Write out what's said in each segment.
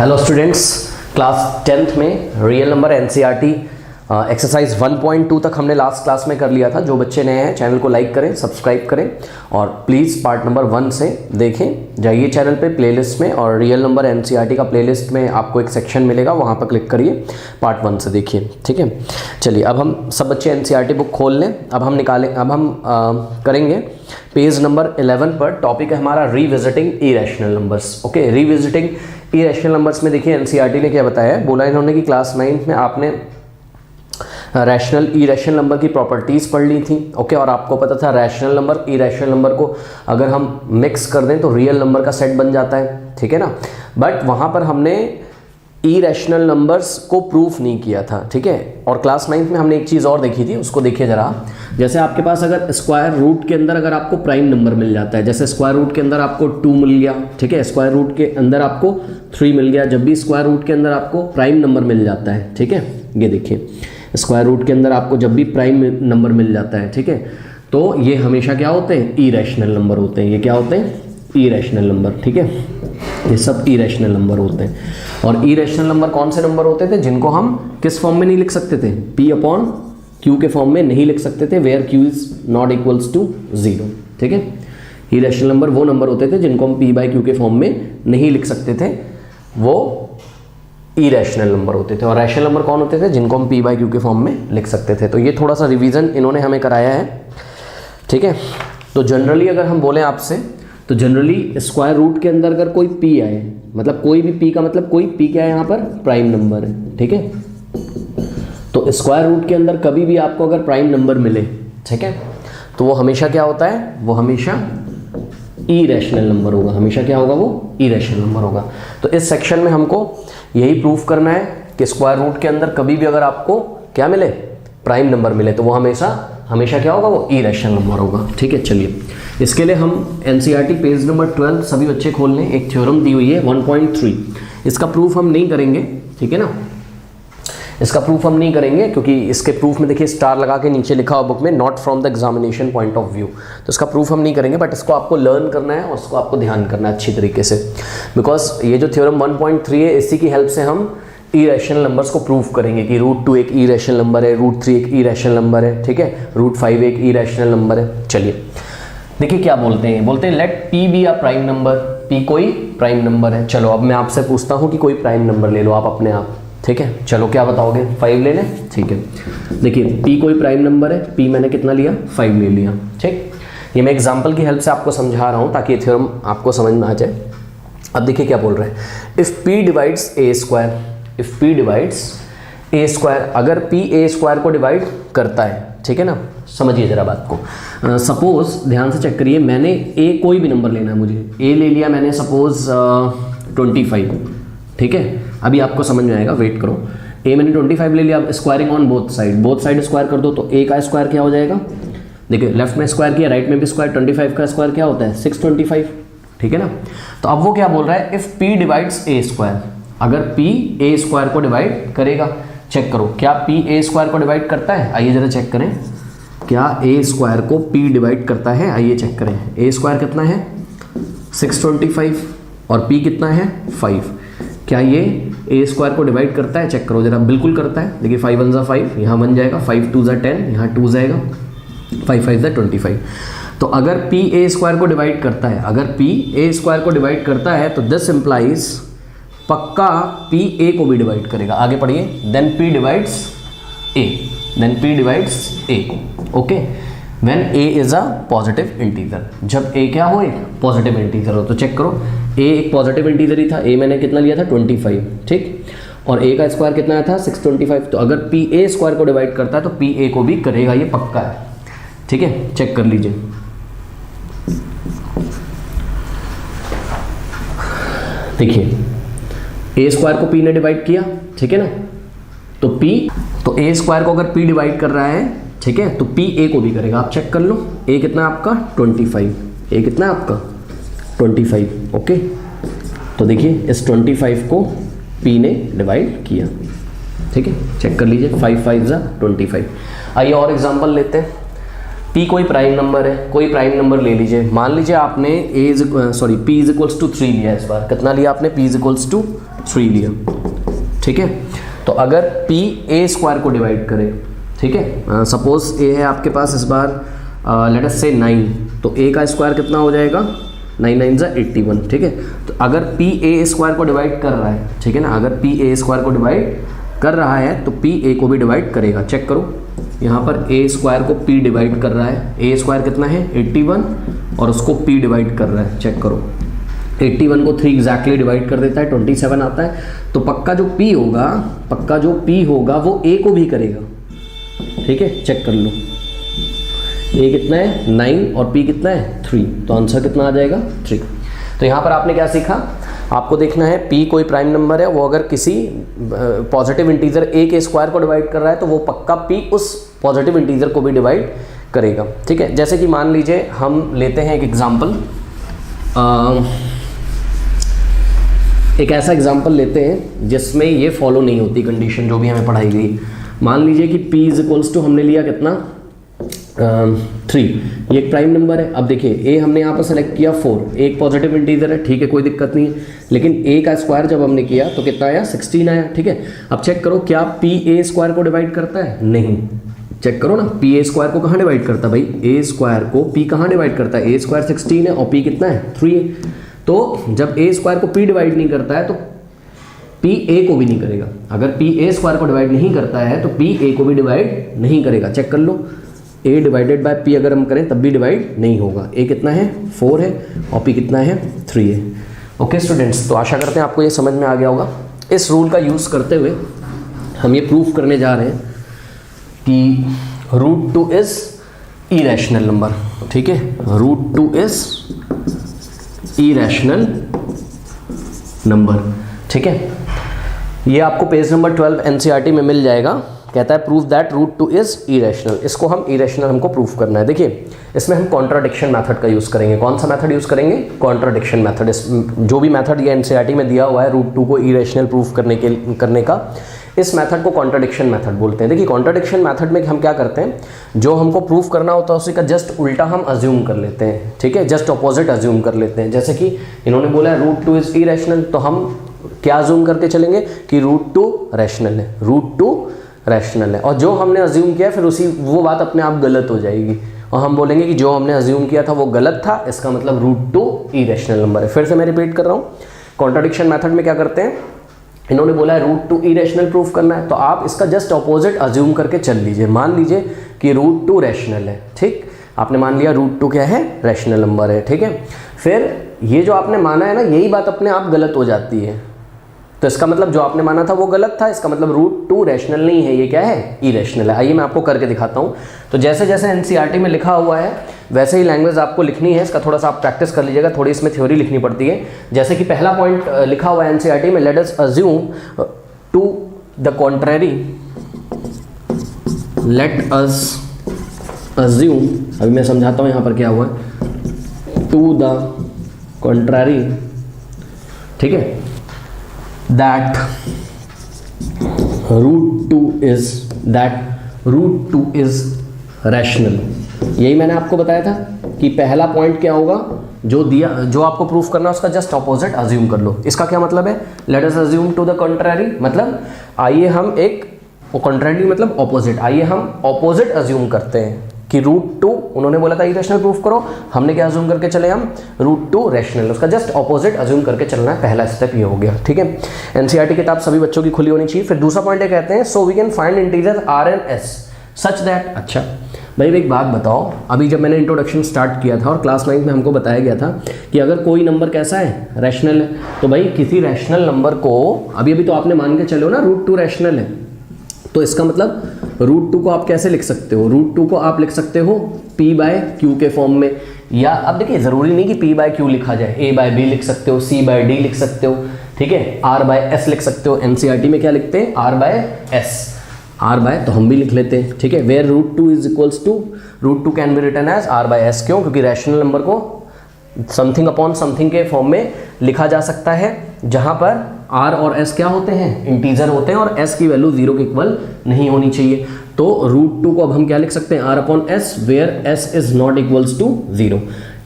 Hello students, class 10th में real number NCERT exercise 1.2 तक हमने लास्ट क्लास में कर लिया था। जो बच्चे नए हैं चैनल को लाइक करें, सब्सक्राइब करें और प्लीज़ पार्ट नंबर 1 से देखें। जाइए चैनल पे प्लेलिस्ट में और रियल नंबर एनसीईआरटी का प्लेलिस्ट में आपको एक सेक्शन मिलेगा, वहाँ पर क्लिक करिए, पार्ट 1 से देखिए। ठीक है, चलिए अब हम सब बच्चे एनसीईआरटी बुक खोल लें। अब हम करेंगे पेज नंबर 11 पर। टॉपिक है हमारा revisiting irrational numbers. Okay, revisiting irrational numbers में देखिए एनसीईआरटी ने क्या बताया है। बोला इन्होंने कि क्लास 9 में आपने रैशनल इरेशनल नंबर की प्रॉपर्टीज़ पढ़ ली थी। ओके, और आपको पता था रैशनल नंबर इरेशनल नंबर को अगर हम मिक्स कर दें तो रियल नंबर का सेट बन जाता है। ठीक है ना, बट वहाँ पर हमने इरेशनल नंबर्स को प्रूफ नहीं किया था। ठीक है, और क्लास 9 में हमने एक चीज़ और देखी थी, उसको देखिए ज़रा। जैसे आपके पास अगर स्क्वायर रूट के अंदर अगर आपको प्राइम नंबर मिल जाता है, जैसे स्क्वायर रूट के अंदर आपको 2 मिल गया, ठीक है, स्क्वायर रूट के अंदर आपको 3 मिल गया। जब भी स्क्वायर रूट के अंदर आपको प्राइम नंबर मिल जाता है, ठीक है, ये देखिए स्क्वायर रूट के अंदर आपको जब भी प्राइम नंबर मिल जाता है, ठीक है, तो ये हमेशा क्या होते हैं, इरेशनल नंबर होते हैं। ये क्या होते हैं, इरेशनल नंबर। ठीक है, ये सब इरेशनल नंबर होते हैं। और इरेशनल नंबर कौन से नंबर होते थे जिनको हम किस फॉर्म में नहीं लिख सकते थे, P अपॉन Q के फॉर्म में नहीं लिख सकते थे, where Q is not equals to 0। ठीक है, इरेशनल नंबर वो नंबर होते थे जिनको हम P बाई Q के फॉर्म में नहीं लिख सकते थे, वो इरेशनल नंबर होते थे। और रैशनल नंबर कौन होते थे, जिनको हम P बाई Q के फॉर्म में लिख सकते थे। तो ये थोड़ा सा रिवीजन इन्होंने हमें कराया है। ठीक है, तो जनरली अगर हम बोलें आपसे, तो जनरली स्क्वायर रूट के अंदर अगर कोई P आए, मतलब कोई भी P का मतलब कोई P क्या है यहाँ पर, प्राइम नंबर है। ठीक है, तो स्क्वायर रूट के अंदर कभी भी आपको अगर प्राइम नंबर मिले, ठीक है, तो वो हमेशा क्या होता है, वो हमेशा इरेशनल नंबर होगा। हमेशा क्या होगा, वो इरेशनल नंबर होगा। तो इस सेक्शन में हमको यही प्रूफ करना है कि स्क्वायर रूट के अंदर कभी भी अगर आपको क्या मिले, प्राइम नंबर मिले, तो वो हमेशा क्या होगा, वो इरेशनल नंबर होगा। ठीक है, चलिए इसके लिए हम एनसीईआरटी पेज नंबर 12 सभी बच्चे खोल लें। एक थ्योरम दी हुई है 1.3, इसका प्रूफ हम नहीं करेंगे। ठीक है ना, इसका प्रूफ हम नहीं करेंगे क्योंकि इसके प्रूफ में देखिए स्टार लगा के नीचे लिखा हुआ बुक में, not from the examination point of view. तो इसका प्रूफ हम नहीं करेंगे, बट इसको आपको लर्न करना है और इसको आपको ध्यान करना है अच्छी तरीके से, बिकॉज ये जो थ्योरम 1.3 है, इसी की हेल्प से हम इरेशनल नंबर्स को प्रूफ करेंगे कि √2 एक इरेशनल नंबर है, √3 एक इरेशनल नंबर है, ठीक है, √5 एक इरेशनल नंबर है। चलिए देखिए क्या बोलते हैं, बोलते हैं let P be a prime number. P कोई प्राइम नंबर है। चलो अब मैं आपसे पूछता हूँ कि कोई प्राइम नंबर ले लो आप अपने आप। ठीक है, चलो क्या बताओगे, 5 ले लें। ठीक है, देखिए P कोई प्राइम नंबर है, P मैंने कितना लिया, 5 ले लिया। ठीक, ये मैं एग्जाम्पल की हेल्प से आपको समझा रहा हूँ ताकि ये थ्योरम आपको समझ में आ जाए। अब देखिए क्या बोल रहे हैं, if P divides A square, if P divides A square, अगर P A स्क्वायर को डिवाइड करता है, ठीक है ना, समझिए ज़रा बात को। सपोज ध्यान से चेक करिए, मैंने A कोई भी नंबर लेना है, मुझे A ले लिया मैंने, सपोज 25। ठीक है, अभी आपको समझ में आएगा, वेट करो। A मैंने 25 ले लिया। अब squaring on both side square कर दो, तो A का स्क्वायर क्या हो जाएगा, देखिए लेफ्ट में स्क्वायर किया, राइट में भी स्क्वायर, 25 का स्क्वायर क्या होता है, 625। ठीक है ना, तो अब वो क्या बोल रहा है, if P divides A square, अगर P A स्क्वायर को डिवाइड करेगा, चेक करो क्या P A स्क्वायर को डिवाइड करता है, आइए ज़रा चेक करें, क्या A स्क्वायर को P डिवाइड करता है, आइए चेक करें। A स्क्वायर कितना है, 625 और P कितना है, 5। क्या ये A स्क्वायर को डिवाइड करता है, चेक करो जरा, बिल्कुल करता है। देखिए 5 1 5, यहाँ 1 जाएगा, 5 2 10, यहाँ 2 जाएगा, 5 5 25। तो अगर P A स्क्वायर को डिवाइड करता है, अगर P A स्क्वायर को डिवाइड करता है, तो दिस इम्प्लाइज पक्का P A को भी डिवाइड करेगा। आगे पढ़िए, then P divides A, then P divides A। Okay, when A is a positive integer, जब A क्या हो, एक पॉजिटिव इंटीजर हो। तो चेक करो, A एक पॉजिटिव इंटीजर ही था, A मैंने कितना लिया था, 25। ठीक, और A का स्क्वायर कितना आया था, 625। तो अगर P A स्क्वायर को डिवाइड करता है तो P A को भी करेगा, ये पक्का है। ठीक है, चेक कर लीजिए। देखिए A स्क्वायर को P ने डिवाइड किया, ठीक है ना, तो A स्क्वायर को अगर P डिवाइड कर रहा है, ठीक है, तो P A को भी करेगा। आप चेक कर लो, A कितना है आपका, 25, A कितना है आपका, 25। ओके, तो देखिए इस 25 को P ने डिवाइड किया। ठीक है, चेक कर लीजिए, 5 5 25। आइए और एग्जांपल लेते हैं। p कोई प्राइम नंबर है, कोई प्राइम नंबर ले लीजिए। मान लीजिए आपने p इज इक्वल्स टू 3 लिया, इस बार कितना लिया आपने, p इज इक्वल्स टू 3 लिया, ठीक है। तो अगर p a स्क्वायर को डिवाइड करे, ठीक है, सपोज a है आपके पास इस बार लेट अस से 9, तो a का स्क्वायर कितना हो जाएगा, 9 9 ज़ा 81, ठीक है। तो अगर p a स्क्वायर को डिवाइड कर रहा है, ठीक है ना, अगर p a स्क्वायर को डिवाइड कर रहा है तो p a को भी डिवाइड करेगा। चेक करो, यहाँ पर a स्क्वायर को p डिवाइड कर रहा है, a स्क्वायर कितना है 81 और उसको p डिवाइड कर रहा है। चेक करो, 81 को 3 एग्जैक्टली डिवाइड कर देता है, 27 आता है। तो पक्का जो p होगा वो a को भी करेगा, ठीक है। चेक कर लो, a कितना है 9 और p कितना है 3, तो आंसर कितना आ जाएगा 3। तो यहाँ पर आपने क्या सीखा, आपको देखना है p कोई प्राइम नंबर है, वो अगर किसी पॉजिटिव इंटीजर a के स्क्वायर को डिवाइड कर रहा है तो वो पक्का p उस पॉजिटिव इंटीजर को भी डिवाइड करेगा, ठीक है। जैसे कि मान लीजिए हम लेते हैं एक एग्जांपल, एक ऐसा एग्जांपल लेते हैं जिसमें ये फॉलो नहीं होती कंडीशन जो भी हमें पढ़ाई गई। मान लीजिए कि p इज इक्वल्स टू हमने लिया कितना 3, ये एक प्राइम नंबर है। अब देखिए a हमने यहाँ पर सेलेक्ट किया 4, एक पॉजिटिव इंटीजर है, ठीक है, कोई दिक्कत नहीं है। लेकिन a का स्क्वायर जब हमने किया तो कितना आया 16 आया, ठीक है। अब चेक करो क्या p a स्क्वायर को डिवाइड करता है, नहीं। चेक करो ना, p a स्क्वायर को कहाँ डिवाइड करता है भाई, a स्क्वायर को p कहाँ डिवाइड करता है, a स्क्वायर 16 है और p कितना है 3 है। तो जब a स्क्वायर को p डिवाइड नहीं करता है तो p a को भी नहीं करेगा। अगर p a स्क्वायर को डिवाइड नहीं करता है तो p a को भी डिवाइड नहीं करेगा। चेक कर लो, a डिवाइडेड बाय p अगर हम करें तब भी डिवाइड नहीं होगा। a कितना है 4 है और p कितना है 3 है। ओके स्टूडेंट्स, तो आशा करते हैं आपको ये समझ में आ गया होगा। इस रूल का यूज़ करते हुए हम ये प्रूफ करने जा रहे हैं कि √2 इज़ इरेशनल नंबर, ठीक है। √2 इज़ इरेशनल नंबर, ठीक है। ये आपको पेज नंबर 12 एनसीईआरटी में मिल जाएगा। कहता है प्रूव दैट √2 इज इरेशनल। इसको हम इरेशनल हमको प्रूफ करना है। देखिए इसमें हम कॉन्ट्राडिक्शन मेथड का यूज़ करेंगे। कौन सा मेथड यूज़ करेंगे, कॉन्ट्राडिक्शन मेथड। जो भी मेथड ये एनसीईआरटी में दिया हुआ है √2 को इरेशनल प्रूफ करने का, इस मेथड को कॉन्ट्राडिक्शन मेथड बोलते हैं। देखिए कॉन्ट्राडिक्शन मेथड में हम क्या करते हैं, जो हमको प्रूफ करना होता है उसी का जस्ट उल्टा हम अज्यूम कर लेते हैं, ठीक है, जस्ट अपोजिट अज्यूम कर लेते हैं। जैसे कि इन्होंने बोला है √2 इज इरेशनल, तो हम क्या अज्यूम करके चलेंगे कि √2 रैशनल है, √2 रैशनल है। और जो हमने अज्यूम किया फिर वो बात अपने आप गलत हो जाएगी और हम बोलेंगे कि जो हमने अज्यूम किया था वो गलत था, इसका मतलब √2 इरेशनल नंबर है। फिर से मैं रिपीट कर रहा हूँ, कॉन्ट्राडिक्शन मेथड में क्या करते हैं, इन्होंने बोला है √2 इरेशनल प्रूफ करना है, तो आप इसका जस्ट अपोजिट अज्यूम करके चल लीजिए। मान लीजिए कि √2 रैशनल है, ठीक, आपने मान लिया √2 क्या है, रैशनल नंबर है, ठीक है। फिर ये जो आपने माना है ना, यही बात अपने आप गलत हो जाती है, तो इसका मतलब जो आपने माना था वो गलत था, इसका मतलब √2 रैशनल नहीं है, ये क्या है, इरेशनल है। आइए मैं आपको करके दिखाता हूँ। तो जैसे जैसे एनसीईआरटी में लिखा हुआ है वैसे ही लैंग्वेज आपको लिखनी है, इसका थोड़ा सा आप प्रैक्टिस कर लीजिएगा, थोड़ी इसमें थ्योरी लिखनी पड़ती है। जैसे कि पहला पॉइंट लिखा हुआ है एनसीईआरटी में, let us assume to the contrary, let us assume, अभी मैं समझाता हूँ यहाँ पर क्या हुआ है, टू द कॉन्ट्ररी, ठीक है, that √2 is rational। यही मैंने आपको बताया था कि पहला पॉइंट क्या होगा, जो आपको प्रूफ करना है उसका जस्ट ऑपोजिट अज्यूम कर लो। इसका क्या मतलब है, let us assume to the contrary, मतलब आइए हम एक, कॉन्ट्ररी मतलब ऑपोजिट, आइए हम ऑपोजिट अज्यूम करते हैं कि √2 उन्होंने बोला था इरेशनल प्रूफ करो, हमने क्या अज्यूम करके चले, हम √2 रैशनल, उसका जस्ट ऑपोजिट अज्यूम करके चलना है। पहला स्टेप ये हो गया, ठीक है। एनसीईआरटी किताब सभी बच्चों की खुली होनी चाहिए। फिर दूसरा पॉइंट ये कहते हैं, so we can find integer R and S such that. अच्छा भाई एक बात बताओ, अभी जब मैंने इंट्रोडक्शन स्टार्ट किया था और क्लास 9 में हमको बताया गया था कि अगर कोई नंबर कैसा है, रैशनल है, तो भाई किसी रैशनल नंबर को अभी तो आपने मान के चलो ना √2 रैशनल है, तो इसका मतलब √2 को आप कैसे लिख सकते हो, √2 को आप लिख सकते हो p/q के फॉर्म में, या अब देखिए ज़रूरी नहीं कि p/q लिखा जाए, a/b लिख सकते हो, c/d लिख सकते हो, ठीक है, r/s लिख सकते हो। एनसीईआरटी में क्या लिखते हैं, r/s, r/, तो हम भी लिख लेते हैं, ठीक है। Where √2 is equals to, √2 can be written as r/s, क्यों, क्योंकि रैशनल नंबर को समथिंग अपॉन समथिंग के फॉर्म में लिखा जा सकता है, जहां पर r और s क्या होते हैं, इंटीजर होते हैं और s की वैल्यू 0 के इक्वल नहीं होनी चाहिए। तो √2 को अब हम क्या लिख सकते हैं, r/s where s is not equals to 0।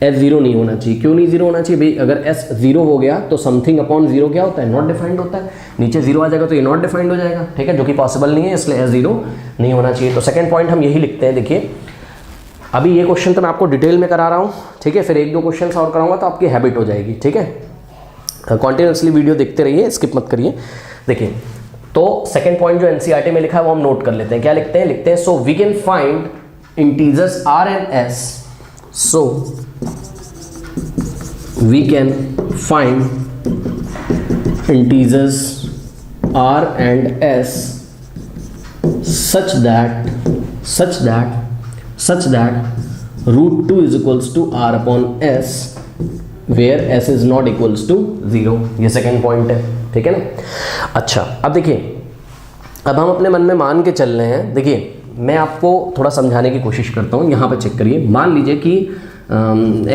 s 0 नहीं होना चाहिए। क्यों नहीं 0 होना चाहिए भाई? अगर s 0 हो गया तो समथिंग अपॉन 0 क्या होता है, नॉट डिफाइंड होता है। नीचे 0 आ जाएगा तो ये नॉट डिफाइंड हो जाएगा, ठीक है, जो कि पॉसिबल नहीं है, इसलिए s 0 नहीं होना चाहिए। तो सेकंड पॉइंट हम यही लिखते हैं। देखिए अभी ये क्वेश्चन तो मैं आपको डिटेल में करा रहा हूँ, ठीक है, फिर 1-2 क्वेश्चन और कराऊंगा तो आपकी हैबिट हो जाएगी, ठीक है। कॉन्टिन्यूसली वीडियो देखते रहिए, स्किप मत करिए। देखिए तो सेकंड पॉइंट जो एनसीईआरटी में लिखा है वो हम नोट कर लेते हैं। क्या लिखते हैं? लिखते हैं so we can find integers r and s, so we can find integers r and s such that √2 is equals to r/s where s is not equals to 0। ये सेकेंड पॉइंट है, ठीक है ना। अच्छा अब देखिए, अब हम अपने मन में मान के चल रहे हैं। देखिए मैं आपको थोड़ा समझाने की कोशिश करता हूँ। यहाँ पे चेक करिए, मान लीजिए कि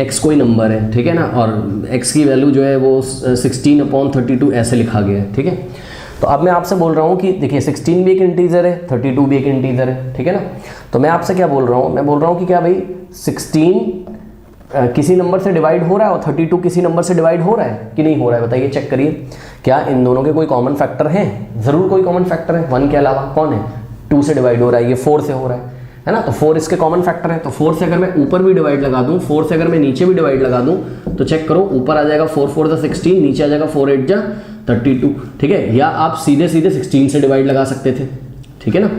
x कोई नंबर है, ठीक है ना, और x की वैल्यू जो है वो 16/32 ऐसे लिखा गया है, ठीक है। तो अब मैं आपसे बोल रहा हूँ कि देखिए 16 भी एक इंटीजर है, 32 भी एक इंटीजर है, ठीक है ना। तो मैं आपसे क्या बोल रहा हूँ, मैं बोल रहा हूँ कि क्या भाई 16 किसी नंबर से डिवाइड हो रहा है और 32 किसी नंबर से डिवाइड हो रहा है कि नहीं हो रहा है? बताइए, चेक करिए। क्या इन दोनों के कोई कॉमन फैक्टर हैं? ज़रूर कोई कॉमन फैक्टर है, 1 के अलावा। कौन है? 2 से डिवाइड हो रहा है, ये 4 से हो रहा है ना। तो 4 इसके कॉमन फैक्टर है। तो 4 से अगर मैं ऊपर भी डिवाइड लगा दूं, 4 से अगर मैं नीचे भी डिवाइड लगा दूं, तो चेक करो, ऊपर आ जाएगा 4 4 16, नीचे आ जाएगा 4 8 32, ठीक है। या आप सीधे 16 से डिवाइड लगा सकते थे, ठीक है ना।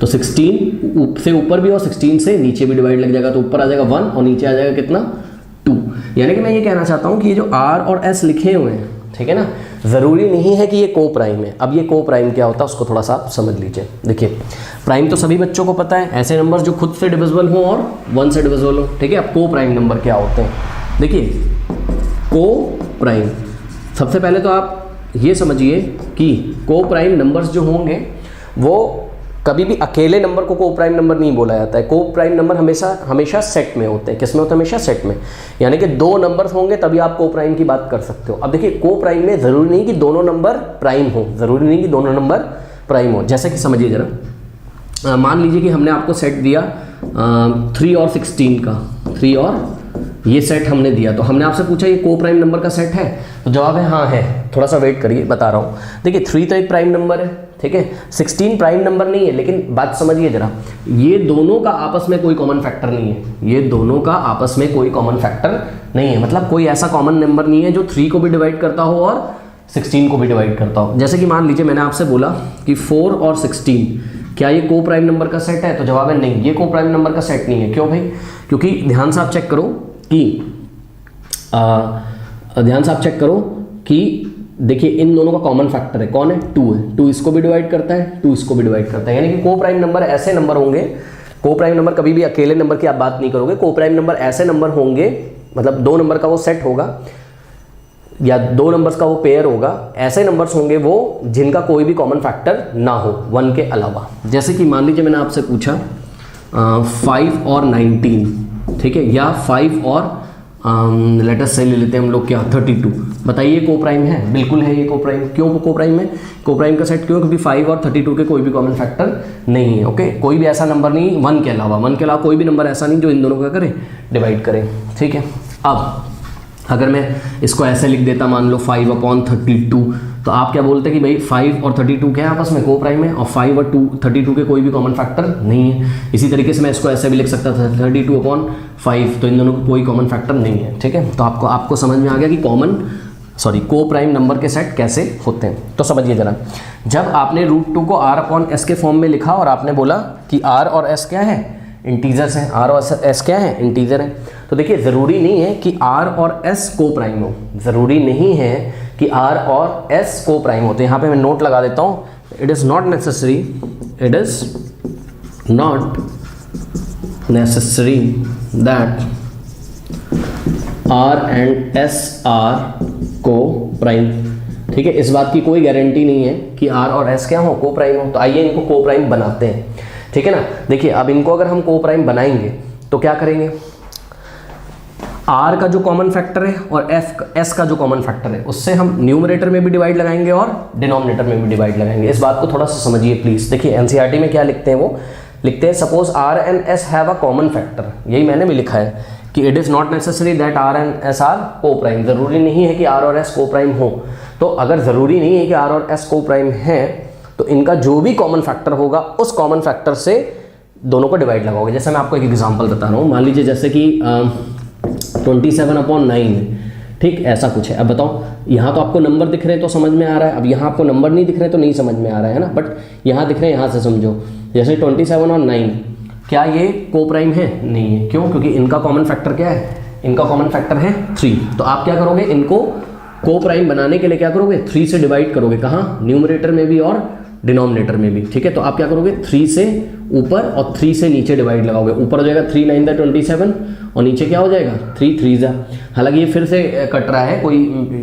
तो 16 से ऊपर भी और 16 से नीचे भी डिवाइड लग जाएगा, तो ऊपर आ जाएगा 1 और नीचे आ जाएगा कितना, 2। यानी कि मैं ये कहना चाहता हूँ कि ये जो r और s लिखे हुए हैं, ठीक है ना, ज़रूरी नहीं है कि ये को प्राइम है। अब ये को प्राइम क्या होता है उसको थोड़ा सा आप समझ लीजिए। देखिए प्राइम तो सभी बच्चों को पता है, ऐसे नंबर जो खुद से डिविजिबल हो और 1 से डिविजिबल हो, ठीक है। अब को प्राइम नंबर क्या होते हैं? देखिए को प्राइम, सबसे पहले तो आप ये समझिए कि को प्राइम नंबर्स जो होंगे वो कभी भी अकेले नंबर को प्राइम नंबर नहीं बोला जाता है। प्राइम नंबर हमेशा सेट में होते हैं। किस में होते हैं? हमेशा सेट में। यानी कि 2 नंबर्स होंगे तभी आप प्राइम की बात कर सकते हो। अब देखिए प्राइम में ज़रूरी नहीं कि दोनों नंबर प्राइम हो, ज़रूरी नहीं कि दोनों नंबर प्राइम हो। जैसे कि समझिए ज़रा, मान लीजिए कि हमने आपको सेट दिया 3 और 16 का, 3 और ये सेट हमने दिया, तो हमने आपसे पूछा ये को प्राइम नंबर का सेट है? तो जवाब है हाँ है। थोड़ा सा वेट करिए, बता रहा हूँ। देखिए 3 तो एक प्राइम नंबर है, ठीक है। 16 प्राइम नंबर नहीं है, लेकिन बात समझिए जरा, ये दोनों का आपस में कोई कॉमन फैक्टर नहीं है। ये दोनों का आपस में कोई कॉमन फैक्टर नहीं है, मतलब कोई ऐसा कॉमन नंबर नहीं है जो 3 को भी डिवाइड करता हो और 16 को भी डिवाइड करता हो। जैसे कि मान लीजिए मैंने आपसे बोला कि 4 और 16 क्या ये को प्राइम नंबर का सेट है? तो जवाब है नहीं, ये को प्राइम नंबर का सेट नहीं है। क्यों भाई? क्योंकि ध्यान से आप चेक करो कि देखिए इन दोनों का कॉमन फैक्टर है, कौन है? 2 है। 2 इसको भी डिवाइड करता है, 2 इसको भी डिवाइड करता है। यानी कि को प्राइम नंबर ऐसे नंबर होंगे, को प्राइम नंबर कभी भी अकेले नंबर की आप बात नहीं करोगे। को प्राइम नंबर ऐसे नंबर होंगे, मतलब 2 नंबर का वो सेट होगा या 2 नंबर्स का वो पेयर होगा। ऐसे नंबर्स होंगे वो जिनका कोई भी कॉमन फैक्टर ना हो 1 के अलावा। जैसे कि मान लीजिए मैंने आपसे पूछा 5 और 19, ठीक है, या 5 और लेट अस से ले लेते हैं हम लोग क्या, 32। बताइए को प्राइम है? बिल्कुल है ये को प्राइम। क्यों को प्राइम है? को प्राइम का सेट क्यों? क्योंकि 5 और 32 के कोई भी कॉमन फैक्टर नहीं है। ओके, कोई भी ऐसा नंबर नहीं 1 के अलावा कोई भी नंबर ऐसा नहीं जो इन दोनों का करे, डिवाइड करे, ठीक है। अब अगर मैं इसको ऐसे लिख देता, मान लो 5/32, तो आप क्या बोलते कि भाई 5 और 32 क्या है आपस में? को प्राइम है। और 5 और 32 के कोई भी कॉमन फैक्टर नहीं है। इसी तरीके से मैं इसको ऐसे भी लिख सकता था 32/5, तो इन दोनों को कोई कॉमन फैक्टर नहीं है, ठीक है। तो आपको समझ में आ गया कि को प्राइम नंबर के सेट कैसे होते हैं। तो समझिए जरा, जब आपने √2 को r/s के फॉर्म में लिखा और आपने बोला कि r और s क्या है? इंटीजर्स हैं। r और s क्या है? इंटीजर हैं। तो देखिए ज़रूरी नहीं है कि r और s को प्राइम हो, ज़रूरी नहीं है कि r और s को प्राइम होते हैं। यहाँ पे मैं नोट लगा देता हूँ, it is not necessary that r and s are coprime, ठीक है। इस बात की कोई गारंटी नहीं है कि r और s क्या हो? को प्राइम हो। तो आइए इनको को प्राइम बनाते हैं, ठीक है ना। देखिए अब इनको अगर हम को प्राइम बनाएंगे तो क्या करेंगे? आर का जो कॉमन फैक्टर है और एस का जो कॉमन फैक्टर है उससे हम न्यूमरेटर में भी डिवाइड लगाएंगे और डिनोमिनेटर में भी डिवाइड लगाएंगे। इस बात को थोड़ा सा समझिए प्लीज। देखिए एनसीईआरटी में क्या लिखते हैं, वो लिखते हैं suppose r and s have a common factor. यही मैंने भी लिखा है कि it is not necessary that r and s are coprime. जरूरी नहीं है कि आर और एस को प्राइम हो। तो अगर जरूरी नहीं है कि आर और एस को प्राइम है तो इनका जो भी कॉमन फैक्टर होगा उस कॉमन फैक्टर से दोनों को डिवाइड लगाओगे। जैसे मैं आपको एक एग्जांपल बता रहा हूँ, मान लीजिए जैसे कि 27/9, ठीक ऐसा कुछ है। अब बताओ, यहाँ तो आपको नंबर दिख रहे हैं तो समझ में आ रहा है, अब यहाँ आपको नंबर नहीं दिख रहे तो नहीं समझ में आ रहा है ना, बट यहाँ दिख रहे हैं, यहाँ से समझो। जैसे 27 और 9, क्या ये को प्राइम है? नहीं है। क्यों? क्योंकि इनका कॉमन फैक्टर क्या है? इनका कॉमन फैक्टर है 3। तो आप क्या करोगे, इनको को प्राइम बनाने के लिए क्या करोगे, 3 से डिवाइड करोगे। कहाँ? न्यूमरेटर में भी और डिनोमिनेटर में भी। ठीक है, तो आप क्या करोगे, 3 से ऊपर और 3 से नीचे डिवाइड लगाओगे। ऊपर हो जाएगा 3 9 27 और नीचे क्या हो जाएगा 3 3 हालांकि ये फिर से कट रहा है, कोई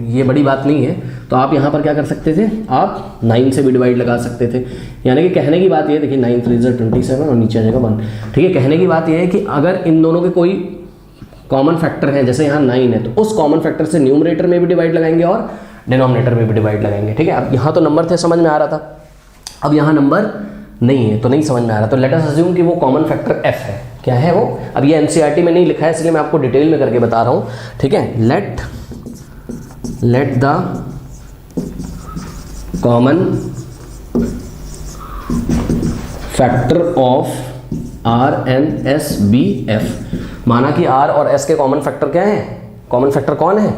ये बड़ी बात नहीं है। तो आप यहाँ पर क्या कर सकते थे, आप 9 से भी डिवाइड लगा सकते थे। यानी कि कहने की बात ये है, देखिए 9 3 27 और नीचे आ जाएगा 1। ठीक है, कहने की बात ये है कि अगर इन दोनों के कोई कॉमन फैक्टर है, जैसे यहाँ 9 है, तो उस कॉमन फैक्टर से न्यूमरेटर में भी डिवाइड लगाएंगे और डिनोमिनेटर में भी डिवाइड लगाएंगे। ठीक है, अब यहाँ तो नंबर थे, समझ में आ रहा था। अब यहाँ नंबर नहीं है तो नहीं समझ में आ रहा, तो लेट अस अज्यूम कि वो कॉमन फैक्टर f है। क्या है वो? अब ये एनसीईआरटी में नहीं लिखा है इसलिए मैं आपको डिटेल में करके बता रहा हूँ। ठीक है, let the common factor of r and s be f। माना कि r और s के कॉमन फैक्टर क्या है? कॉमन फैक्टर कौन है?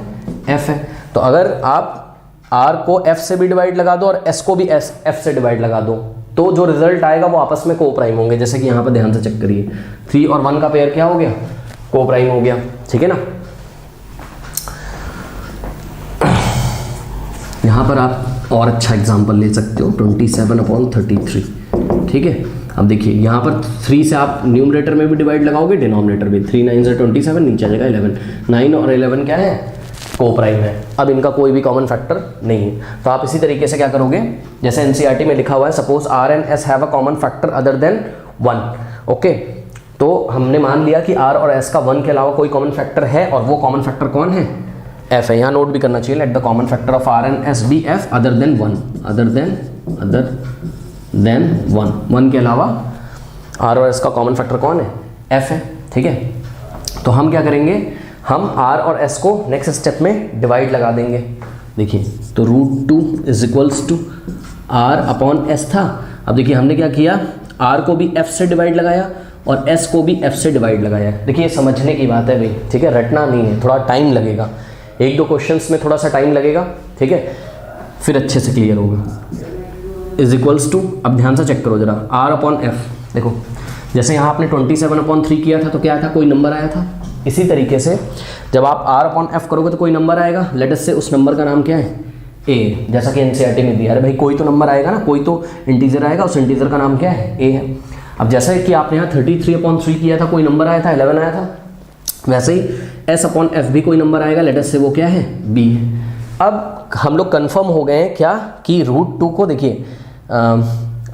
f है। तो अगर आप r को f से भी डिवाइड लगा दो और s को भी f से डिवाइड लगा दो तो जो रिजल्ट आएगा वो आपस में को प्राइम होंगे। जैसे कि यहाँ पर ध्यान से चेक करिए, 3 और 1 का पेयर क्या हो गया? को प्राइम हो गया। ठीक है ना, यहाँ पर आप और अच्छा एग्जांपल ले सकते हो, 27/33। ठीक है, अब देखिए यहाँ पर 3 से आप न्यूमरेटर में भी डिवाइड लगाओगे, डिनोमिनेटर भी। 3 9 27, नीचे आ जाएगा 11। 9 और 11 क्या है? को प्राइम है। अब इनका कोई भी कॉमन फैक्टर नहीं है। तो आप इसी तरीके से क्या करोगे, जैसे एनसीईआरटी में लिखा हुआ है, suppose r and s have a common factor other than 1। Okay, तो हमने मान लिया कि आर और एस का 1 के अलावा कोई कॉमन फैक्टर है और वो कॉमन फैक्टर कौन है? एफ है। यहाँ नोट भी करना चाहिए, let the common factor of r and s be f other than 1। Other than 1 के अलावा आर और एस का कॉमन फैक्टर कौन है? एफ है। ठीक है, तो हम क्या करेंगे, हम r और s को नेक्स्ट स्टेप में डिवाइड लगा देंगे। देखिए, तो √2 is equals to r upon s था। अब देखिए हमने क्या किया, r को भी f से डिवाइड लगाया और s को भी f से डिवाइड लगाया। देखिए समझने की बात है भाई, ठीक है, रटना नहीं है, थोड़ा टाइम लगेगा, 1-2 क्वेश्चंस में थोड़ा सा टाइम लगेगा। ठीक है, फिर अच्छे से क्लियर होगा। इज इक्वल्स टू, अब ध्यान से चेक करो जरा, r अपॉन f। देखो जैसे यहाँ आपने 27/3 किया था तो क्या था, कोई नंबर आया था। इसी तरीके से जब आप r अपॉन f करोगे तो कोई नंबर आएगा। लेट अस से उस नंबर का नाम क्या है? a। जैसा कि एनसीईआरटी में दिया है, अरे भाई कोई तो नंबर आएगा ना, कोई तो इंटीजर आएगा, उस इंटीजर का नाम क्या है? a है। अब जैसा कि आपने यहाँ 33/3 किया था, कोई नंबर आया था, 11 आया था, वैसे ही s अपॉन f भी कोई नंबर आएगा। लेट अस से वो क्या है? b है। अब हम लोग कन्फर्म हो गए हैं क्या कि √2 को, देखिए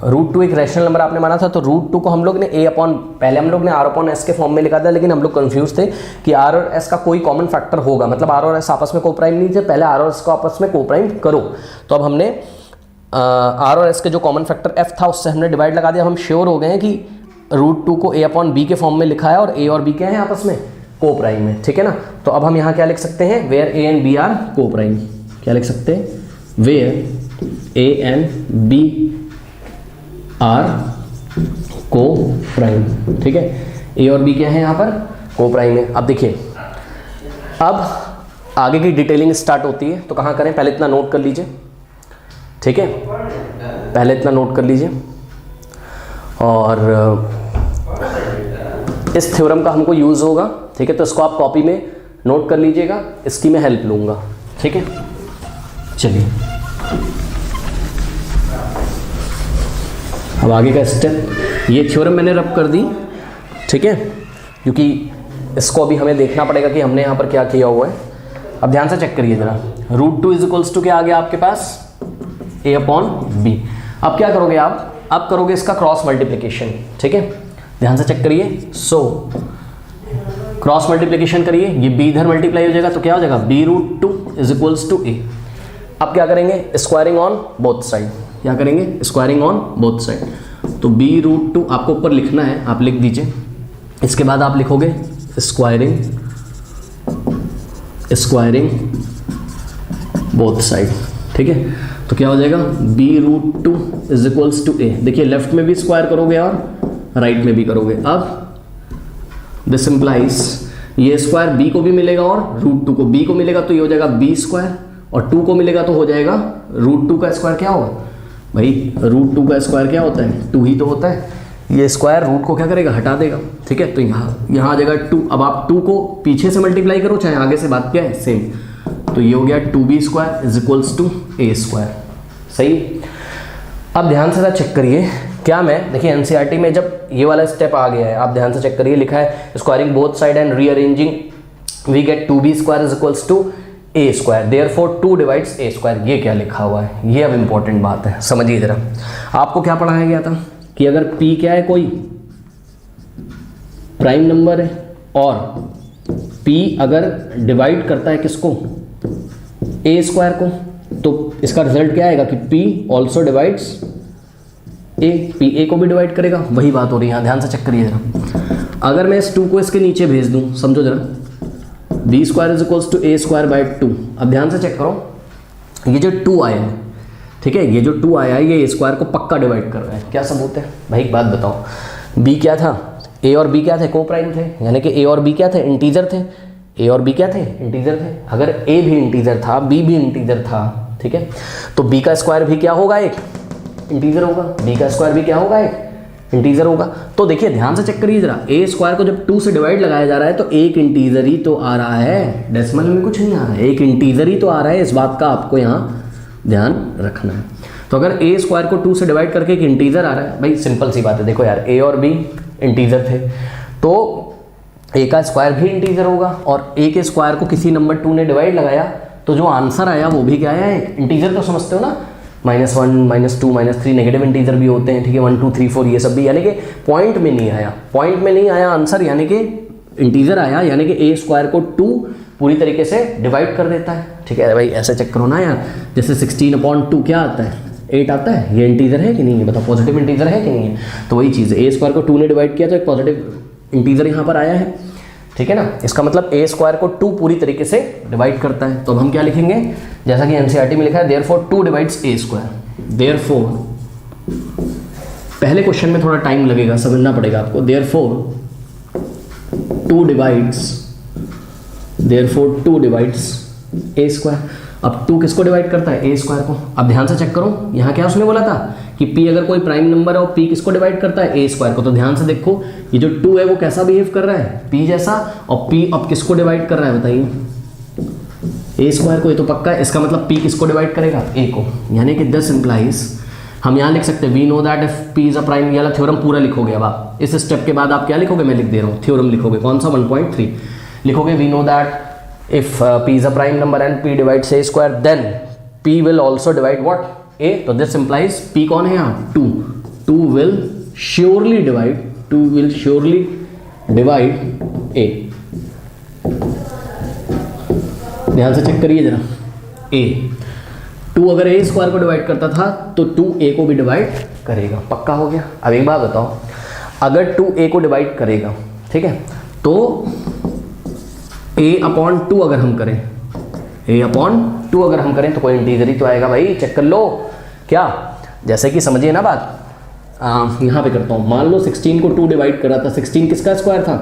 √2 एक रैशनल नंबर आपने माना था, तो √2 को हम लोग ने पहले हम लोग ने r अपॉन s के फॉर्म में लिखा था, लेकिन हम लोग कंफ्यूज थे कि r और s का कोई कॉमन फैक्टर होगा, मतलब r और s आपस में को प्राइम नहीं थे, पहले r और s को आपस में को प्राइम करो। तो अब हमने r और s के जो कॉमन फैक्टर f था उससे हमने डिवाइड लगा दिया। हम श्योर हो गए हैं कि √2 को a अपॉन b के फॉर्म में लिखा है और a और b क्या है आपस में? को प्राइम है। ठीक है ना, तो अब हम यहाँ क्या लिख सकते हैं, where a and b are coprime. क्या लिख सकते हैं? Where a and b are coprime. ठीक है, ए और बी क्या है यहाँ पर? को प्राइम है। अब देखिए, अब आगे की डिटेलिंग स्टार्ट होती है, तो कहाँ करें, पहले इतना नोट कर लीजिए। ठीक है, पहले इतना नोट कर लीजिए और इस थ्योरम का हमको यूज़ होगा। ठीक है, तो इसको आप कॉपी में नोट कर लीजिएगा, इसकी मैं हेल्प लूँगा। ठीक है, चलिए अब आगे का स्टेप, ये थ्योरम मैंने रब कर दी। ठीक है, क्योंकि इसको अभी हमें देखना पड़ेगा कि हमने यहाँ पर क्या किया हुआ है। अब ध्यान से चेक करिए जरा, √2 इज इक्वल्स टू क्या आ गया आपके पास? a upon b। अब क्या करोगे आप? अब करोगे इसका क्रॉस मल्टीप्लिकेशन। ठीक है, ध्यान से चेक करिए। सो क्रॉस मल्टीप्लिकेशन करिए, ये b इधर मल्टीप्लाई हो जाएगा तो क्या हो जाएगा b√2 is equals to a। अब क्या करेंगे, स्क्वायरिंग ऑन बोथ साइड। क्या करेंगे, स्क्वायरिंग ऑन बोथ साइड। तो b√2 आपको ऊपर लिखना है, आप लिख दीजिए। इसके बाद आप लिखोगे स्क्वायरिंग बोथ साइड, ठीक है। तो क्या हो जाएगा b√2 is equals to a। देखिए लेफ्ट में भी स्क्वायर करोगे और राइट में भी करोगे। अब दिस इंप्लाइज ये स्क्वायर b को भी मिलेगा और √2 को, b को मिलेगा तो ये हो जाएगा b स्क्वायर और 2 को मिलेगा तो हो जाएगा √2 का स्क्वायर। क्या होगा भाई, √2 का स्क्वायर क्या होता है, 2 ही तो होता है। ये स्क्वायर रूट को क्या करेगा, हटा देगा, ठीक है। तो यहाँ आ जाएगा 2। अब आप 2 को पीछे से मल्टीप्लाई करो चाहे आगे से, बात क्या है सेम। तो ये हो गया 2b square is equals to a square. सही। अब ध्यान से चेक करिए, क्या मैं देखिए एनसीईआरटी में जब ये वाला स्टेप आ गया है, आप ध्यान से चेक करिए, लिखा है squaring both side and rearranging we get 2b square is equals to a square, therefore 2 divides a square. ये क्या लिखा हुआ है, ये अब इंपॉर्टेंट बात है, समझिए जरा। आपको क्या पढ़ाया गया था कि अगर p क्या है, कोई प्राइम नंबर है और p अगर डिवाइड करता है किसको, a स्क्वायर को, तो इसका रिजल्ट क्या आएगा कि p also divides a, p a को भी डिवाइड करेगा। वही बात हो रही है यहाँ, ध्यान से चेक करिए जरा। अगर मैं इस 2 को इसके नीचे भेज दूँ, समझो जरा, b square is equals to a square by 2। अब ध्यान से चेक करो, ये जो 2 आया है, ठीक है, ये जो 2 आया है ये a स्क्वायर को पक्का डिवाइड कर रहा है। क्या सबूत है भाई, एक बात बताओ, b क्या था, a और b क्या थे, को प्राइम थे, यानी कि a और b क्या थे, इंटीजर थे। a और b क्या थे, इंटीजर थे। अगर a भी इंटीजर था, b भी इंटीजर था, ठीक है, तो b का स्क्वायर भी क्या होगा, एक इंटीजर होगा। b का स्क्वायर भी क्या होगा, एक इंटीजर होगा। तो देखिए ध्यान से चेक करिए जरा, a स्क्वायर को जब 2 से डिवाइड लगाया जा रहा है तो एक इंटीजर ही तो आ रहा है, डेसिमल में कुछ नहीं आ रहा है, एक इंटीजर ही तो आ रहा है। इस बात का आपको यहाँ ध्यान रखना है। तो अगर a स्क्वायर को 2 से डिवाइड करके एक इंटीजर आ रहा है, भाई सिंपल सी बात है, देखो यार a और b इंटीजर थे तो a का स्क्वायर भी इंटीजर होगा और a के स्क्वायर को किसी नंबर 2 ने डिवाइड लगाया तो जो आंसर आया वो भी क्या आया, एक इंटीजर। तो समझते हो ना, -1 -2 -3 नेगेटिव इंटीजर भी होते हैं, ठीक है, 1 2 3 4 ये सब भी, यानी कि पॉइंट में नहीं आया, पॉइंट में नहीं आया आंसर, यानी कि इंटीजर आया, यानी कि a स्क्वायर को 2 पूरी तरीके से डिवाइड कर देता है। ठीक है भाई, ऐसे चेक करो ना यार, जैसे 16/2 क्या आता है, 8 आता है, ये इंटीजर है कि नहीं है, बताओ पॉजिटिव इंटीजर है कि नहीं है। तो वही चीज़ है, a स्क्वायर को 2 ने डिवाइड किया तो एक पॉजिटिव इंटीजर यहाँ पर आया है, ठीक है ना। इसका मतलब a स्क्वायर को 2 पूरी तरीके से डिवाइड करता है। तो अब हम क्या लिखेंगे, जैसा कि एनसीईआरटी में लिखा है, therefore 2 divides a square. Therefore पहले क्वेश्चन में थोड़ा टाइम लगेगा, समझना पड़ेगा आपको। Therefore 2 divides a square. अब 2 किसको डिवाइड करता है, a स्क्वायर को। अब ध्यान से चेक करो, यहाँ क्या उसने बोला था कि p अगर कोई प्राइम नंबर है और p किसको डिवाइड करता है, a स्क्वायर को। तो ध्यान से देखो, ये जो 2 है वो कैसा बिहेव कर रहा है, p जैसा, और p अब किसको डिवाइड कर रहा है बताइए, a स्क्वायर को। ये तो पक्का है, इसका मतलब p किसको डिवाइड करेगा, a को। यानी कि दिस इंप्लाइज, हम यहाँ लिख सकते हैं we know that if p is a prime, ये वाला थ्योरम पूरा लिखोगे। अब आप इस स्टेप के बाद आप क्या लिखोगे, मैं लिख दे रहा हूँ, थ्योरम लिखोगे। कौन सा, 1.3 लिखोगे। We know that if p is a prime number and p divides a square, then p will also divide what, a। तो this implies p कौन है यहाँ, 2 will surely divide a। ध्यान से चेक करिए जरा, a 2 अगर a स्क्वायर को डिवाइड करता था तो 2 a को भी डिवाइड करेगा, पक्का हो गया। अब एक बात बताओ, अगर 2 a को डिवाइड करेगा, ठीक है, तो a/2 अगर हम करें, a/2 अगर हम करें तो कोई इंटीजर ही तो आएगा भाई, चेक कर लो। क्या, जैसे कि समझिए ना बात, यहाँ पे करता हूँ। मान लो 16 को 2 डिवाइड कर रहा था, 16 किसका स्क्वायर था,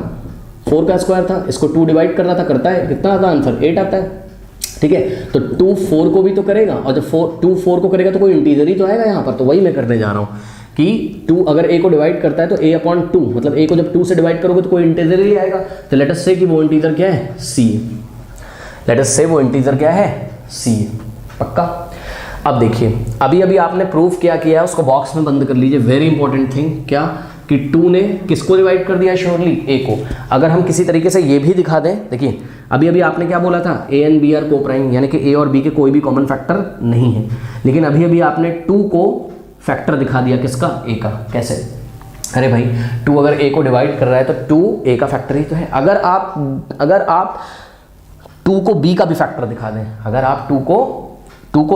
4 का स्क्वायर था, इसको 2 डिवाइड कर रहा था, करता है, कितना आता आंसर, 8 आता है, ठीक है। तो 2 4 को भी तो करेगा, और जब 2 4 को करेगा तो कोई इंटीजर ही तो आएगा यहाँ पर। तो वही मैं करने जा रहा हूँ कि 2 अगर a को डिवाइड करता है तो a/2, मतलब a को जब 2 से डिवाइड करोगे तो कोई इंटीजर ही आएगा। तो लेट अस से कि वो इंटीजर क्या है, c। लेट अस से वो इंटीजर क्या है, c, पक्का। अब देखिए, अभी अभी आपने प्रूफ क्या किया है उसको बॉक्स में बंद कर लीजिए। वेरी इंपॉर्टेंट थिंग, क्या कि 2 ने किसको डिवाइड कर दिया, श्योरली a को। अगर हम किसी तरीके से ये भी दिखा दें, देखिए अभी अभी आपने क्या बोला था, a एंड b आर को प्राइम, यानी कि a और b के कोई भी कॉमन फैक्टर नहीं है। लेकिन अभी अभी आपने 2 को फैक्टर दिखा दिया, किसका, a का। कैसे, अरे भाई 2 अगर a को डिवाइड कर रहा है तो 2 a का फैक्टर ही तो है। अगर आप 2 को b का भी फैक्टर दिखा दें, अगर आप 2 को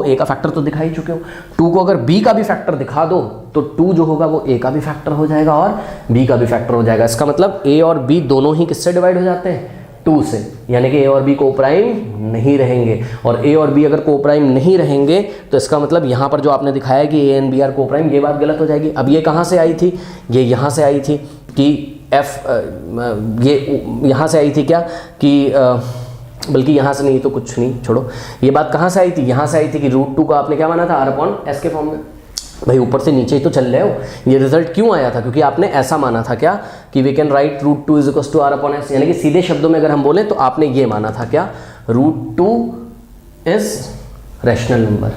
a का फैक्टर तो दिखा ही चुके हो, 2 को अगर b का भी फैक्टर दिखा दो तो 2 जो होगा वो a का भी फैक्टर हो जाएगा और b का भी फैक्टर हो जाएगा। इसका मतलब a और b दोनों ही किससे डिवाइड हो जाते हैं? 2 से, यानी कि a और b को प्राइम नहीं रहेंगे। और a और b अगर को प्राइम नहीं रहेंगे तो इसका मतलब यहाँ पर जो आपने दिखाया कि a एंड b आर को प्राइम, ये बात गलत हो जाएगी। अब ये कहाँ से आई थी? ये यहाँ से आई थी कि ये यहाँ से आई थी क्या कि बल्कि यहाँ से नहीं तो कुछ नहीं, छोड़ो। ये बात कहाँ से आई थी? यहाँ से आई थी कि √2 का आपने क्या माना था? r/s के फॉर्म में। भाई ऊपर से नीचे ही तो चल रहे हो। ये रिजल्ट क्यों आया था? क्योंकि आपने ऐसा माना था क्या कि वी कैन राइट √2 = r/s, यानी कि सीधे शब्दों में अगर हम बोले तो आपने ये माना था क्या? √2 इज रैशनल नंबर।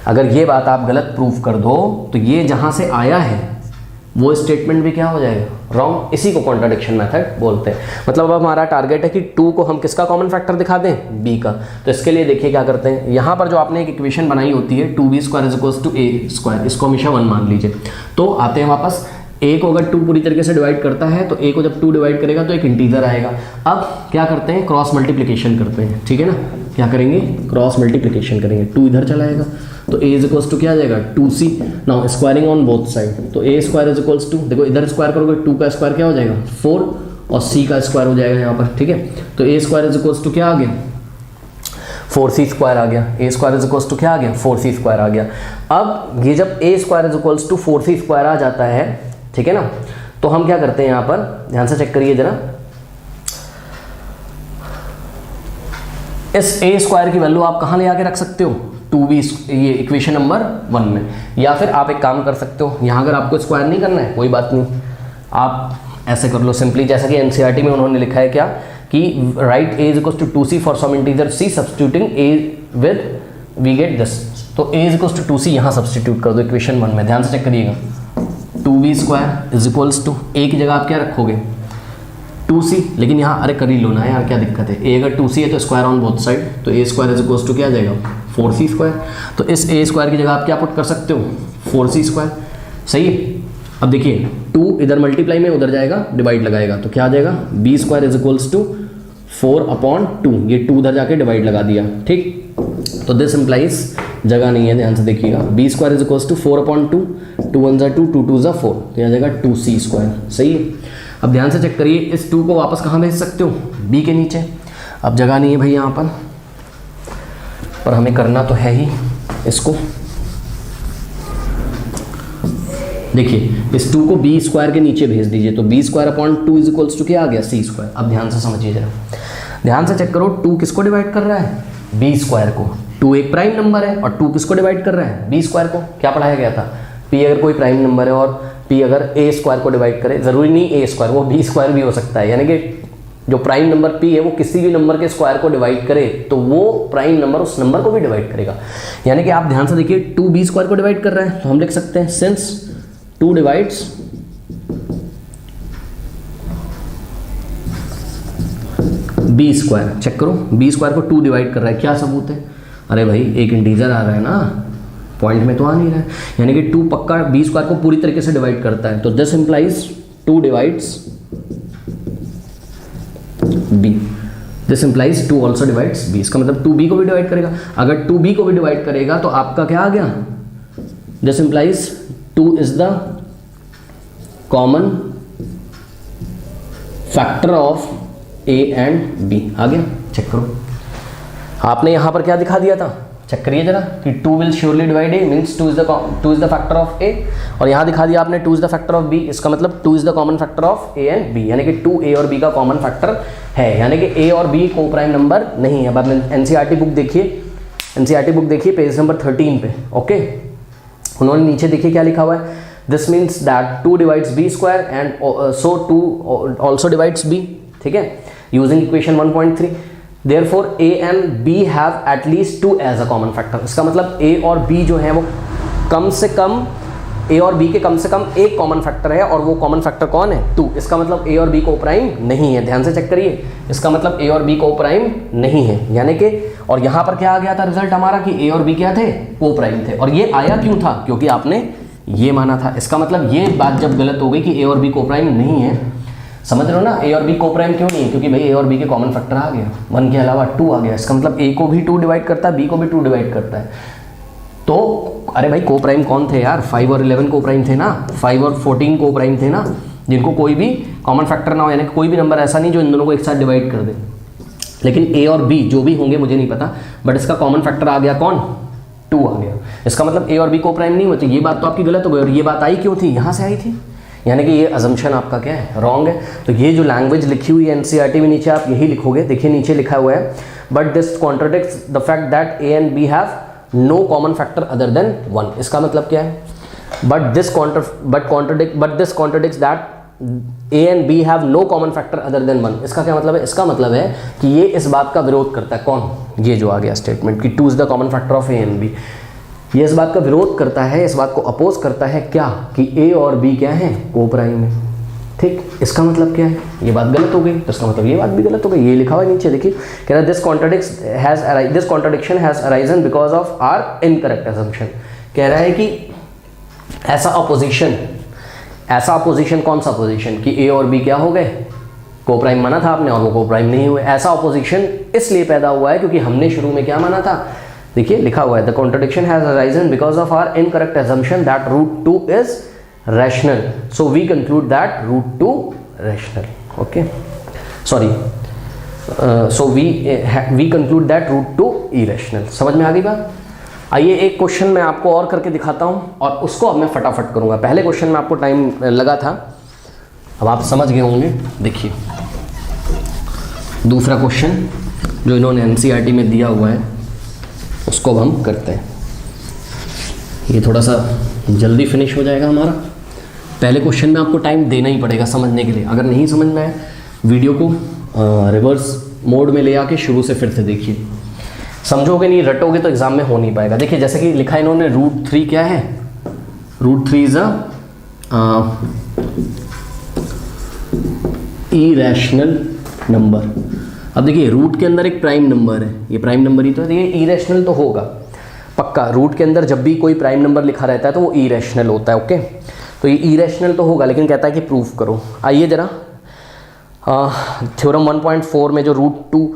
अगर ये बात आप गलत प्रूफ कर दो तो ये जहाँ से आया है वो स्टेटमेंट भी क्या हो जाएगा? रॉन्ग। इसी को कॉन्ट्राडिक्शन मेथड बोलते हैं। मतलब अब हमारा टारगेट है कि 2 को हम किसका कॉमन फैक्टर दिखा दें? b का। तो इसके लिए देखिए क्या करते हैं, यहाँ पर जो आपने एक इक्वेशन बनाई होती है 2b² = a², इसको हमेशा 1 मान लीजिए। तो आते हैं वापस, a को अगर 2 पूरी तरीके से डिवाइड करता है तो a को जब 2 डिवाइड करेगा तो एक इंटीजर आएगा। अब क्या करते हैं? क्रॉस मल्टीप्लिकेशन करते हैं, ठीक है ना। क्या करेंगे? क्रॉस मल्टीप्लिकेशन करेंगे। 2 इधर चला आएगा तो a = क्या आ जाएगा? 2c। Now squaring on both side, तो a² = देखो इधर स्क्वायर करोगे 2 का स्क्वायर क्या हो जाएगा? 4 और c का स्क्वायर हो जाएगा यहाँ पर, ठीक है। तो a² = क्या आ गया? 4c² आ गया। a² = क्या आ गया? 4c² आ गया। अब ये जब a² = 4c² आ जाता है, ठीक है ना, तो हम क्या करते हैं यहाँ पर, ध्यान से चेक करिए जरा। इस a² की वैल्यू आप कहाँ ले आके रख सकते हो? 2b, ये इक्वेशन नंबर 1 में। या फिर आप एक काम कर सकते हो, यहाँ अगर आपको स्क्वायर नहीं करना है कोई बात नहीं, आप ऐसे कर लो सिंपली, जैसा कि एनसीईआरटी में उन्होंने लिखा है क्या कि write a = 2c for some integer c, substituting a with we get this. तो a = 2c यहाँ सब्स्टिट्यूट कर दो इक्वेशन 1 में। ध्यान से चेक करिएगा, 2b² = a की जगग आप क्या रखोगे? 2c। लेकिन यहाँ अरे कर ही लो ना यार, क्या दिक्कत है? a अगर 2c है तो स्क्वायर ऑन बोथ साइड, तो a² = क्या आ जाएगा? 4c²। तो इस a² की जगह आप क्या पुट कर सकते हो? 4c²। सही है। अब देखिए 2 इधर मल्टीप्लाई में उधर जाएगा, डिवाइड लगाएगा तो क्या आ जाएगा? b² = 4/2। ये 2 उधर जाके डिवाइड लगा दिया, ठीक। तो दिस इम्प्लाइज, जगह नहीं है, ध्यान से देखिएगा, b² = 4/2, 2 1 = 2, 2 2 = 4, तो यह जाएगा 2c²। सही है। अब ध्यान से चेक करिए, इस 2 को वापस कहाँ भेज सकते हो? b के नीचे। अब जगह नहीं है भाई यहाँ पर हमें करना तो है ही इसको। देखिए इस 2 को b² के नीचे भेज दीजिए, तो b²/2 = क्या आ गया? c²। अब ध्यान से समझिए जरा, ध्यान से चेक करो, 2 किसको डिवाइड कर रहा है? b² को। 2 एक प्राइम नंबर है और 2 किसको डिवाइड कर रहा है? b² को। क्या पढ़ाया गया था? p अगर कोई प्राइम नंबर है और p अगर a² को डिवाइड करे, ज़रूरी नहीं a², वो b² भी हो सकता है, यानी कि जो प्राइम नंबर p है वो किसी भी नंबर के स्क्वायर को डिवाइड करे तो वो प्राइम नंबर उस नंबर को भी डिवाइड करेगा। यानी कि आप ध्यान से देखिए, 2 b² को डिवाइड कर रहा है तो हम लिख सकते हैं सिंस 2 डिवाइड्स b²। चेक करो, b² को 2 डिवाइड कर रहा है, क्या सबूत है? अरे भाई एक इंटीजर आ रहा है ना, पॉइंट में तो आ नहीं रहा है, यानी कि 2 पक्का b² को पूरी तरीके से डिवाइड करता है। तो this implies 2 divides b, this implies 2 also divides b। इसका मतलब 2b को भी डिवाइड करेगा। अगर 2b को भी डिवाइड करेगा तो आपका क्या आ गया? This implies 2 is the common factor of a and b। आ गया? चेक करो, आपने यहां पर क्या दिखा दिया था? चेक करिए जरा कि 2 will surely divide a, means 2 is the factor of a, और यहाँ दिखा दिया आपने 2 is the factor of b। इसका मतलब 2 is the common factor of a and b, यानी कि 2 a और b का कॉमन फैक्टर है, यानी कि a और b को प्राइम नंबर नहीं है। अब आप एनसीईआरटी बुक देखिए, एनसीईआरटी बुक देखिए पेज नंबर 13 पे। ओके, उन्होंने नीचे देखिए क्या लिखा हुआ है, this means that 2 divides b² and so 2 also divides b, ठीक है, using equation 1.3। Therefore a and b have at least 2 as a common factor। इसका मतलब a और b जो है वो कम से कम, a और b के कम से कम एक कॉमन फैक्टर है, और वो कॉमन फैक्टर कौन है? 2। इसका मतलब a और b को प्राइम नहीं है। ध्यान से चेक करिए, इसका मतलब a और b को प्राइम नहीं है, यानी कि, और यहाँ पर क्या आ गया था रिजल्ट हमारा कि a और b क्या थे? को प्राइम थे। और ये आया क्यों था? क्योंकि आपने ये माना था। इसका मतलब ये बात जब गलत हो गई कि ए और बी को प्राइम नहीं है, समझ रहे हो ना, ए और बी को प्राइम क्यों नहीं है, क्योंकि भाई ए और बी के कॉमन फैक्टर आ गया, 1 के अलावा 2 आ गया। इसका मतलब ए को भी 2 डिवाइड करता है, बी को भी 2 डिवाइड करता है। तो अरे भाई को प्राइम कौन थे यार, 5 और 11 को प्राइम थे ना, 5 और 14 को प्राइम थे ना, जिनको कोई भी कॉमन फैक्टर ना हो, यानी कोई भी नंबर ऐसा नहीं जो इन दोनों को एक साथ डिवाइड कर दे। लेकिन ए और बी जो भी होंगे मुझे नहीं पता, बट इसका कॉमन फैक्टर आ गया कौन, 2 आ गया। इसका मतलब ए और बी को प्राइम नहीं होते, ये बात तो आपकी गलत हो गई। और ये बात आई क्यों थी, यहाँ से आई थी, यानी कि ये अजम्पशन आपका क्या है, रॉन्ग है। तो ये जो लैंग्वेज लिखी हुई है एनसीईआरटी में नीचे आप यही लिखोगे, देखिए नीचे लिखा हुआ है, but this contradicts the fact that a and b have no common factor other than 1। इसका मतलब क्या है, but this contradicts that a and b have no common factor other than 1। इसका क्या मतलब है, इसका मतलब है कि ये इस बात का विरोध करता है, कौन, ये जो आ गया स्टेटमेंट कि 2 is the common factor of a and b, ये इस बात का विरोध करता है, इस बात को अपोज करता है क्या, कि ए और बी क्या है, को प्राइम है। ठीक, इसका मतलब क्या है, ये बात गलत हो गई, तो इसका मतलब ये बात भी गलत हो गई। ये लिखा हुआ है नीचे देखिए, कह रहा है this contradiction has arisen because of our incorrect assumption. कह रहा है कि ऐसा अपोजिशन कौन सा अपोजिशन, कि ए और बी क्या हो गए, को प्राइम माना था आपने और वो को प्राइम नहीं हुए। ऐसा अपोजिशन इसलिए पैदा हुआ है क्योंकि हमने शुरू में क्या माना था, देखिए लिखा हुआ है the contradiction has arisen because of our incorrect assumption that root 2 is rational, so we conclude that root 2 rational. Okay, sorry, so we conclude that root 2 irrational. समझ में आ गई बात। आइए एक क्वेश्चन मैं आपको और करके दिखाता हूं और उसको अब मैं फटाफट करूंगा। पहले क्वेश्चन में आपको टाइम लगा था, अब आप समझ गए होंगे। देखिए दूसरा क्वेश्चन जो इन्होंने एनसीईआरटी में दिया हुआ है उसको अब हम करते हैं। ये थोड़ा सा जल्दी फिनिश हो जाएगा हमारा। पहले क्वेश्चन में आपको टाइम देना ही पड़ेगा समझने के लिए। अगर नहीं समझ में आए वीडियो को रिवर्स मोड में ले आके शुरू से फिर से देखिए, समझोगे नहीं, रटोगे तो एग्जाम में हो नहीं पाएगा। देखिए जैसे कि लिखा है इन्होंने, रूट 3 क्या है, root 3 is a irrational number. अब देखिए रूट के अंदर एक प्राइम नंबर है, ये प्राइम नंबर ही तो है, ये इरेशनल तो होगा पक्का। रूट के अंदर जब भी कोई प्राइम नंबर लिखा रहता है तो वो इरेशनल होता है। ओके, तो ये इरेशनल तो होगा, लेकिन कहता है कि प्रूफ करो। आइए जरा थ्योरम 1.4 में जो रूट 2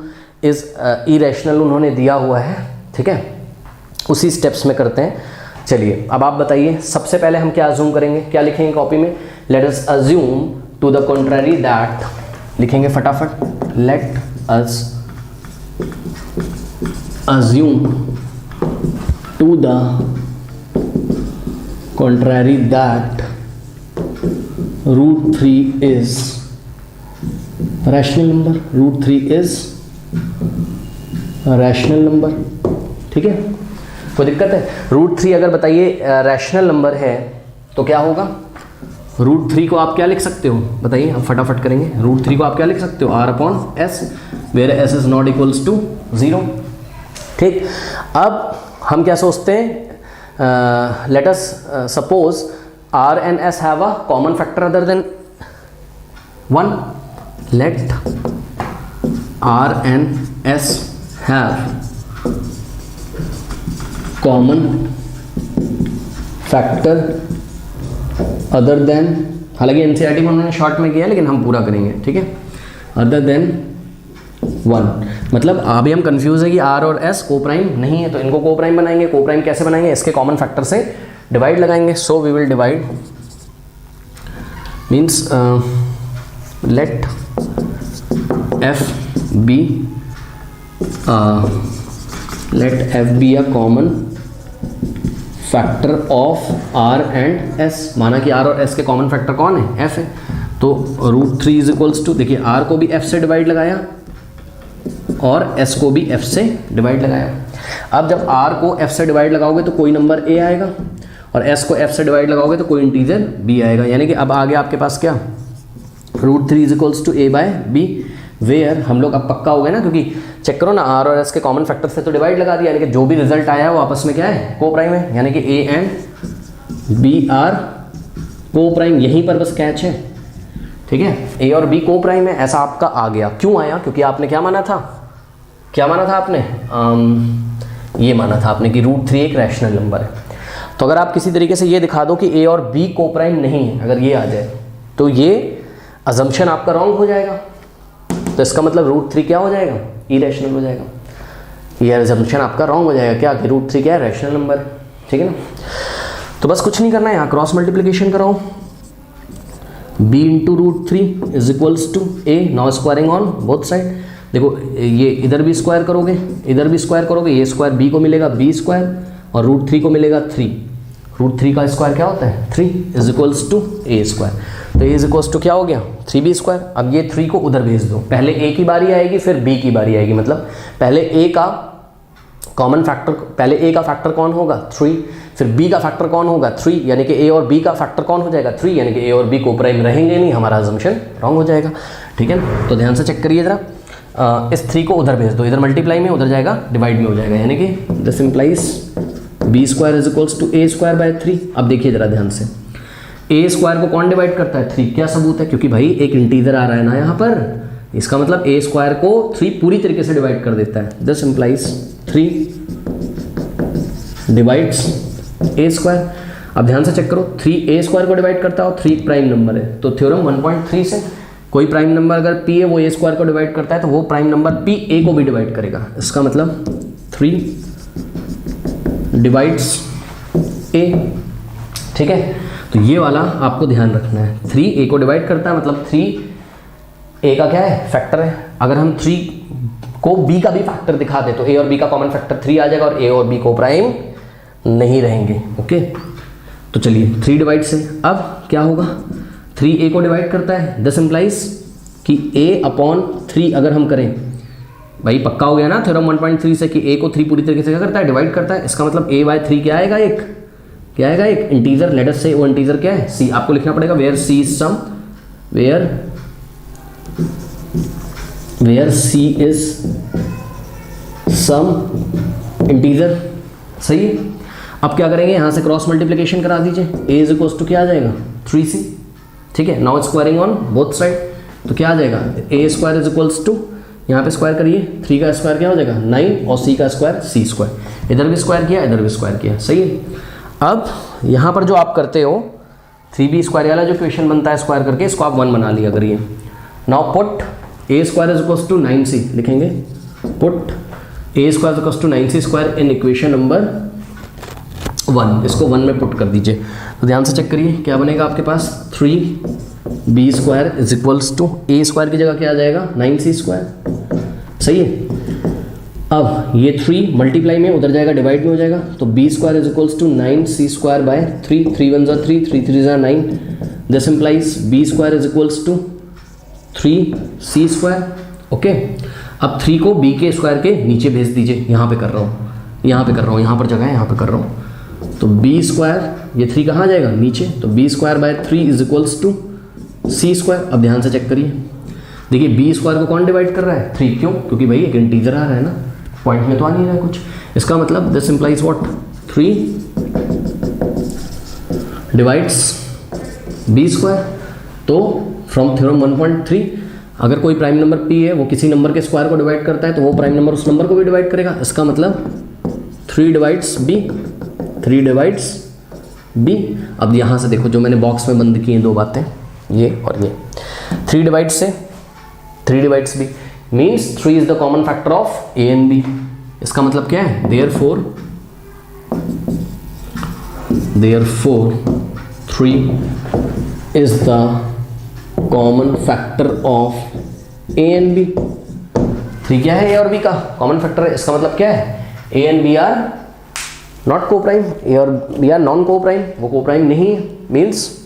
इज इरेशनल उन्होंने दिया हुआ है, ठीक है, उसी स्टेप्स में करते हैं। चलिए अब आप बताइए, सबसे पहले हम क्या अज्यूम करेंगे, क्या लिखेंगे कॉपी में, let us assume to the contrary that, लिखेंगे फटाफट, let us assume to the contrary that root 3 is rational number, root 3 is rational number। ठीक है, कोई दिक्कत है, रूट 3 अगर बताइए रैशनल नंबर है तो क्या होगा, रूट 3 को आप क्या लिख सकते हो बताइए, हम फटाफट करेंगे। रूट 3 को आप क्या लिख सकते हो, r/s, where s is not equals to 0। ठीक, अब हम क्या सोचते हैं, let us suppose R and S have a common factor other than 1. Let R and S have common factor other than, हालांकि एनसीईआरटी में उन्होंने शॉर्ट में किया लेकिन हम पूरा करेंगे, ठीक है, other than 1। मतलब अभी हम कंफ्यूज है कि R और S को प्राइम नहीं है, तो इनको को प्राइम बनाएंगे। को प्राइम कैसे बनाएंगे, इसके कॉमन फैक्टर से डिवाइड लगाएंगे। So we will divide means let f be a common factor of R and S। माना कि R और S के कॉमन फैक्टर कौन है, f है, तो रूट 3 इज इक्वल्स टू, देखिए R को भी f से डिवाइड लगाया और S को भी F से डिवाइड लगाया। अब जब R को F से डिवाइड लगाओगे तो कोई नंबर A आएगा और S को F से डिवाइड लगाओगे तो कोई इंटीजर B आएगा। यानी कि अब आगे आपके पास क्या, root 3 is equals to A/B, where हम लोग अब पक्का हो गए ना, क्योंकि चेक करो ना, R और S के कॉमन फैक्टर से तो डिवाइड लगा दिया, यानी कि जो भी रिजल्ट आया है वो आपस में क्या है, को प्राइम है, यानी कि A एंड B आर को प्राइम। यहीं पर बस कैच है, ठीक है, A और B को प्राइम है, ऐसा आपका आ गया। क्यों आया, क्योंकि आपने क्या माना था, क्या माना था आपने, ये माना था आपने कि रूट 3 एक रैशनल नंबर है। तो अगर आप किसी तरीके से ये दिखा दो कि ए और बी को प्राइम नहीं है, अगर ये आ जाए तो ये अजम्पशन आपका रॉन्ग हो जाएगा। तो इसका मतलब √3 क्या हो जाएगा, इरेशनल हो जाएगा। ये अजम्पशन आपका रॉन्ग हो जाएगा क्या, कि √3 क्या है, रैशनल नंबर, ठीक है ना। तो बस कुछ नहीं करना है, यहाँ क्रॉस मल्टीप्लिकेशन कराओ, b into √3 is equals to a, now squaring on both side. देखो ये इधर भी स्क्वायर करोगे, इधर भी स्क्वायर करोगे, ये स्क्वायर b को मिलेगा b स्क्वायर और √3 को मिलेगा 3। √3 का स्क्वायर क्या होता है 3 is equals to a square. तो a इज इक्वल्स टू क्या हो गया 3b स्क्वायर। अब ये 3 को उधर भेज दो, पहले a की बारी आएगी फिर b की बारी आएगी, मतलब पहले a का कॉमन फैक्टर, पहले a का फैक्टर कौन होगा 3, फिर b का फैक्टर कौन होगा 3, यानी कि a और b का फैक्टर कौन हो जाएगा 3, यानी कि a और b को प्राइम रहेंगे नहीं, हमारा अजम्पशन रॉन्ग हो जाएगा, ठीक है ना। तो ध्यान से चेक करिए जरा, इस 3 को उधर भेज दो, इधर मल्टीप्लाई में, उधर जाएगा डिवाइड में हो जाएगा, यानी कि this implies b square is equals to a square by 3। अब देखिए जरा ध्यान से, a स्क्वायर को कौन डिवाइड करता है 3, क्या सबूत है, क्योंकि भाई एक इंटीजर आ रहा है ना यहाँ पर, इसका मतलब a स्क्वायर को 3 पूरी तरीके से डिवाइड कर देता है। This implies 3 divides a square. अब ध्यान से चेक करो, 3 a स्क्वायर को डिवाइड करता है और 3 प्राइम नंबर है, तो थ्योरम 1.3 से कोई प्राइम नंबर अगर p है वो a स्क्वायर को डिवाइड करता है तो वो प्राइम नंबर p a को भी डिवाइड करेगा। इसका मतलब 3 डिवाइड्स a, ठीक है। तो ये वाला आपको ध्यान रखना है, 3 a को डिवाइड करता है, मतलब 3 a का क्या है फैक्टर है। अगर हम 3 को b का भी फैक्टर दिखा दे तो a और b का कॉमन फैक्टर 3 आ जाएगा और a और b को प्राइम नहीं रहेंगे, ओके। तो चलिए 3 डिवाइड से अब क्या होगा, 3 a को डिवाइड करता है, दिस इंप्लाइज कि a अपॉन 3 अगर हम करें, भाई पक्का हो गया ना थ्योरम 1.3 से कि a को 3 पूरी तरीके से क्या करता है डिवाइड करता है। इसका मतलब a बाय 3 क्या आएगा, एक क्या आएगा, एक इंटीजर, लेट अस से वो इंटीजर क्या है c, आपको लिखना पड़ेगा where c is some, where c is some integer, सही है। अब क्या करेंगे, यहाँ से क्रॉस मल्टीप्लिकेशन करा दीजिए, a इज इक्वल्स टू क्या आ जाएगा 3c, ठीक है। Now squaring on both side, तो क्या आ जाएगा a square is equals to, यहाँ पे स्क्वायर करिए, 3 का स्क्वायर क्या हो जाएगा 9 और c का स्क्वायर c स्क्वायर, इधर भी स्क्वायर किया इधर भी स्क्वायर किया, सही है। अब यहाँ पर जो आप करते हो 3b स्क्वायर वाला जो क्वेश्चन बनता है स्क्वायर करके, इसको आप 1 बना लिया करिए। Now put a square is equals to 9c लिखेंगे, put a square is equals to 9c square in equation number 1, इसको 1 में पुट कर दीजिए। तो ध्यान से चेक करिए क्या बनेगा आपके पास, 3b square is equals to a square की जगह क्या आ जाएगा 9c स्क्वायर, सही है। अब ये 3 मल्टीप्लाई में उधर जाएगा डिवाइड में हो जाएगा, तो b square is equals to 9c square by 3, 3 1 3, 3 3 9, this implies b square is equals to 3c square, okay. अब 3 को b के स्क्वायर के नीचे भेज दीजिए, यहाँ पे कर रहा हूँ, यहाँ पे कर रहा हूँ, यहाँ पर जगह है यहाँ पे कर रहा हूँ, तो b स्क्वायर ये 3 कहाँ जाएगा नीचे, तो b square by 3 is equals to c square. अब ध्यान से चेक करिए, देखिए b स्क्वायर को कौन डिवाइड कर रहा है 3, क्यों, क्योंकि भाई एक इंटीजर आ रहा है ना, पॉइंट में तो आ नहीं रहा है कुछ। इसका मतलब this implies what, 3 divides b square. तो फ्रॉम थ्योरम 1.3 अगर कोई प्राइम नंबर p है वो किसी नंबर के स्क्वायर को डिवाइड करता है तो वो प्राइम नंबर उस नंबर को भी डिवाइड करेगा। इसका मतलब 3 डिवाइड्स b, 3 डिवाइड्स b। अब यहाँ से देखो जो मैंने बॉक्स में बंद किए 2 बातें, ये और ये, 3 डिवाइड्स से 3 divides b means 3 is the common factor of a and b। इसका मतलब क्या है, therefore 3 is the common factor of a and b। 3 क्या है a और b का कॉमन फैक्टर है। इसका मतलब क्या है, a and b are not coprime, a और b are non coprime, वो को प्राइम नहीं है, means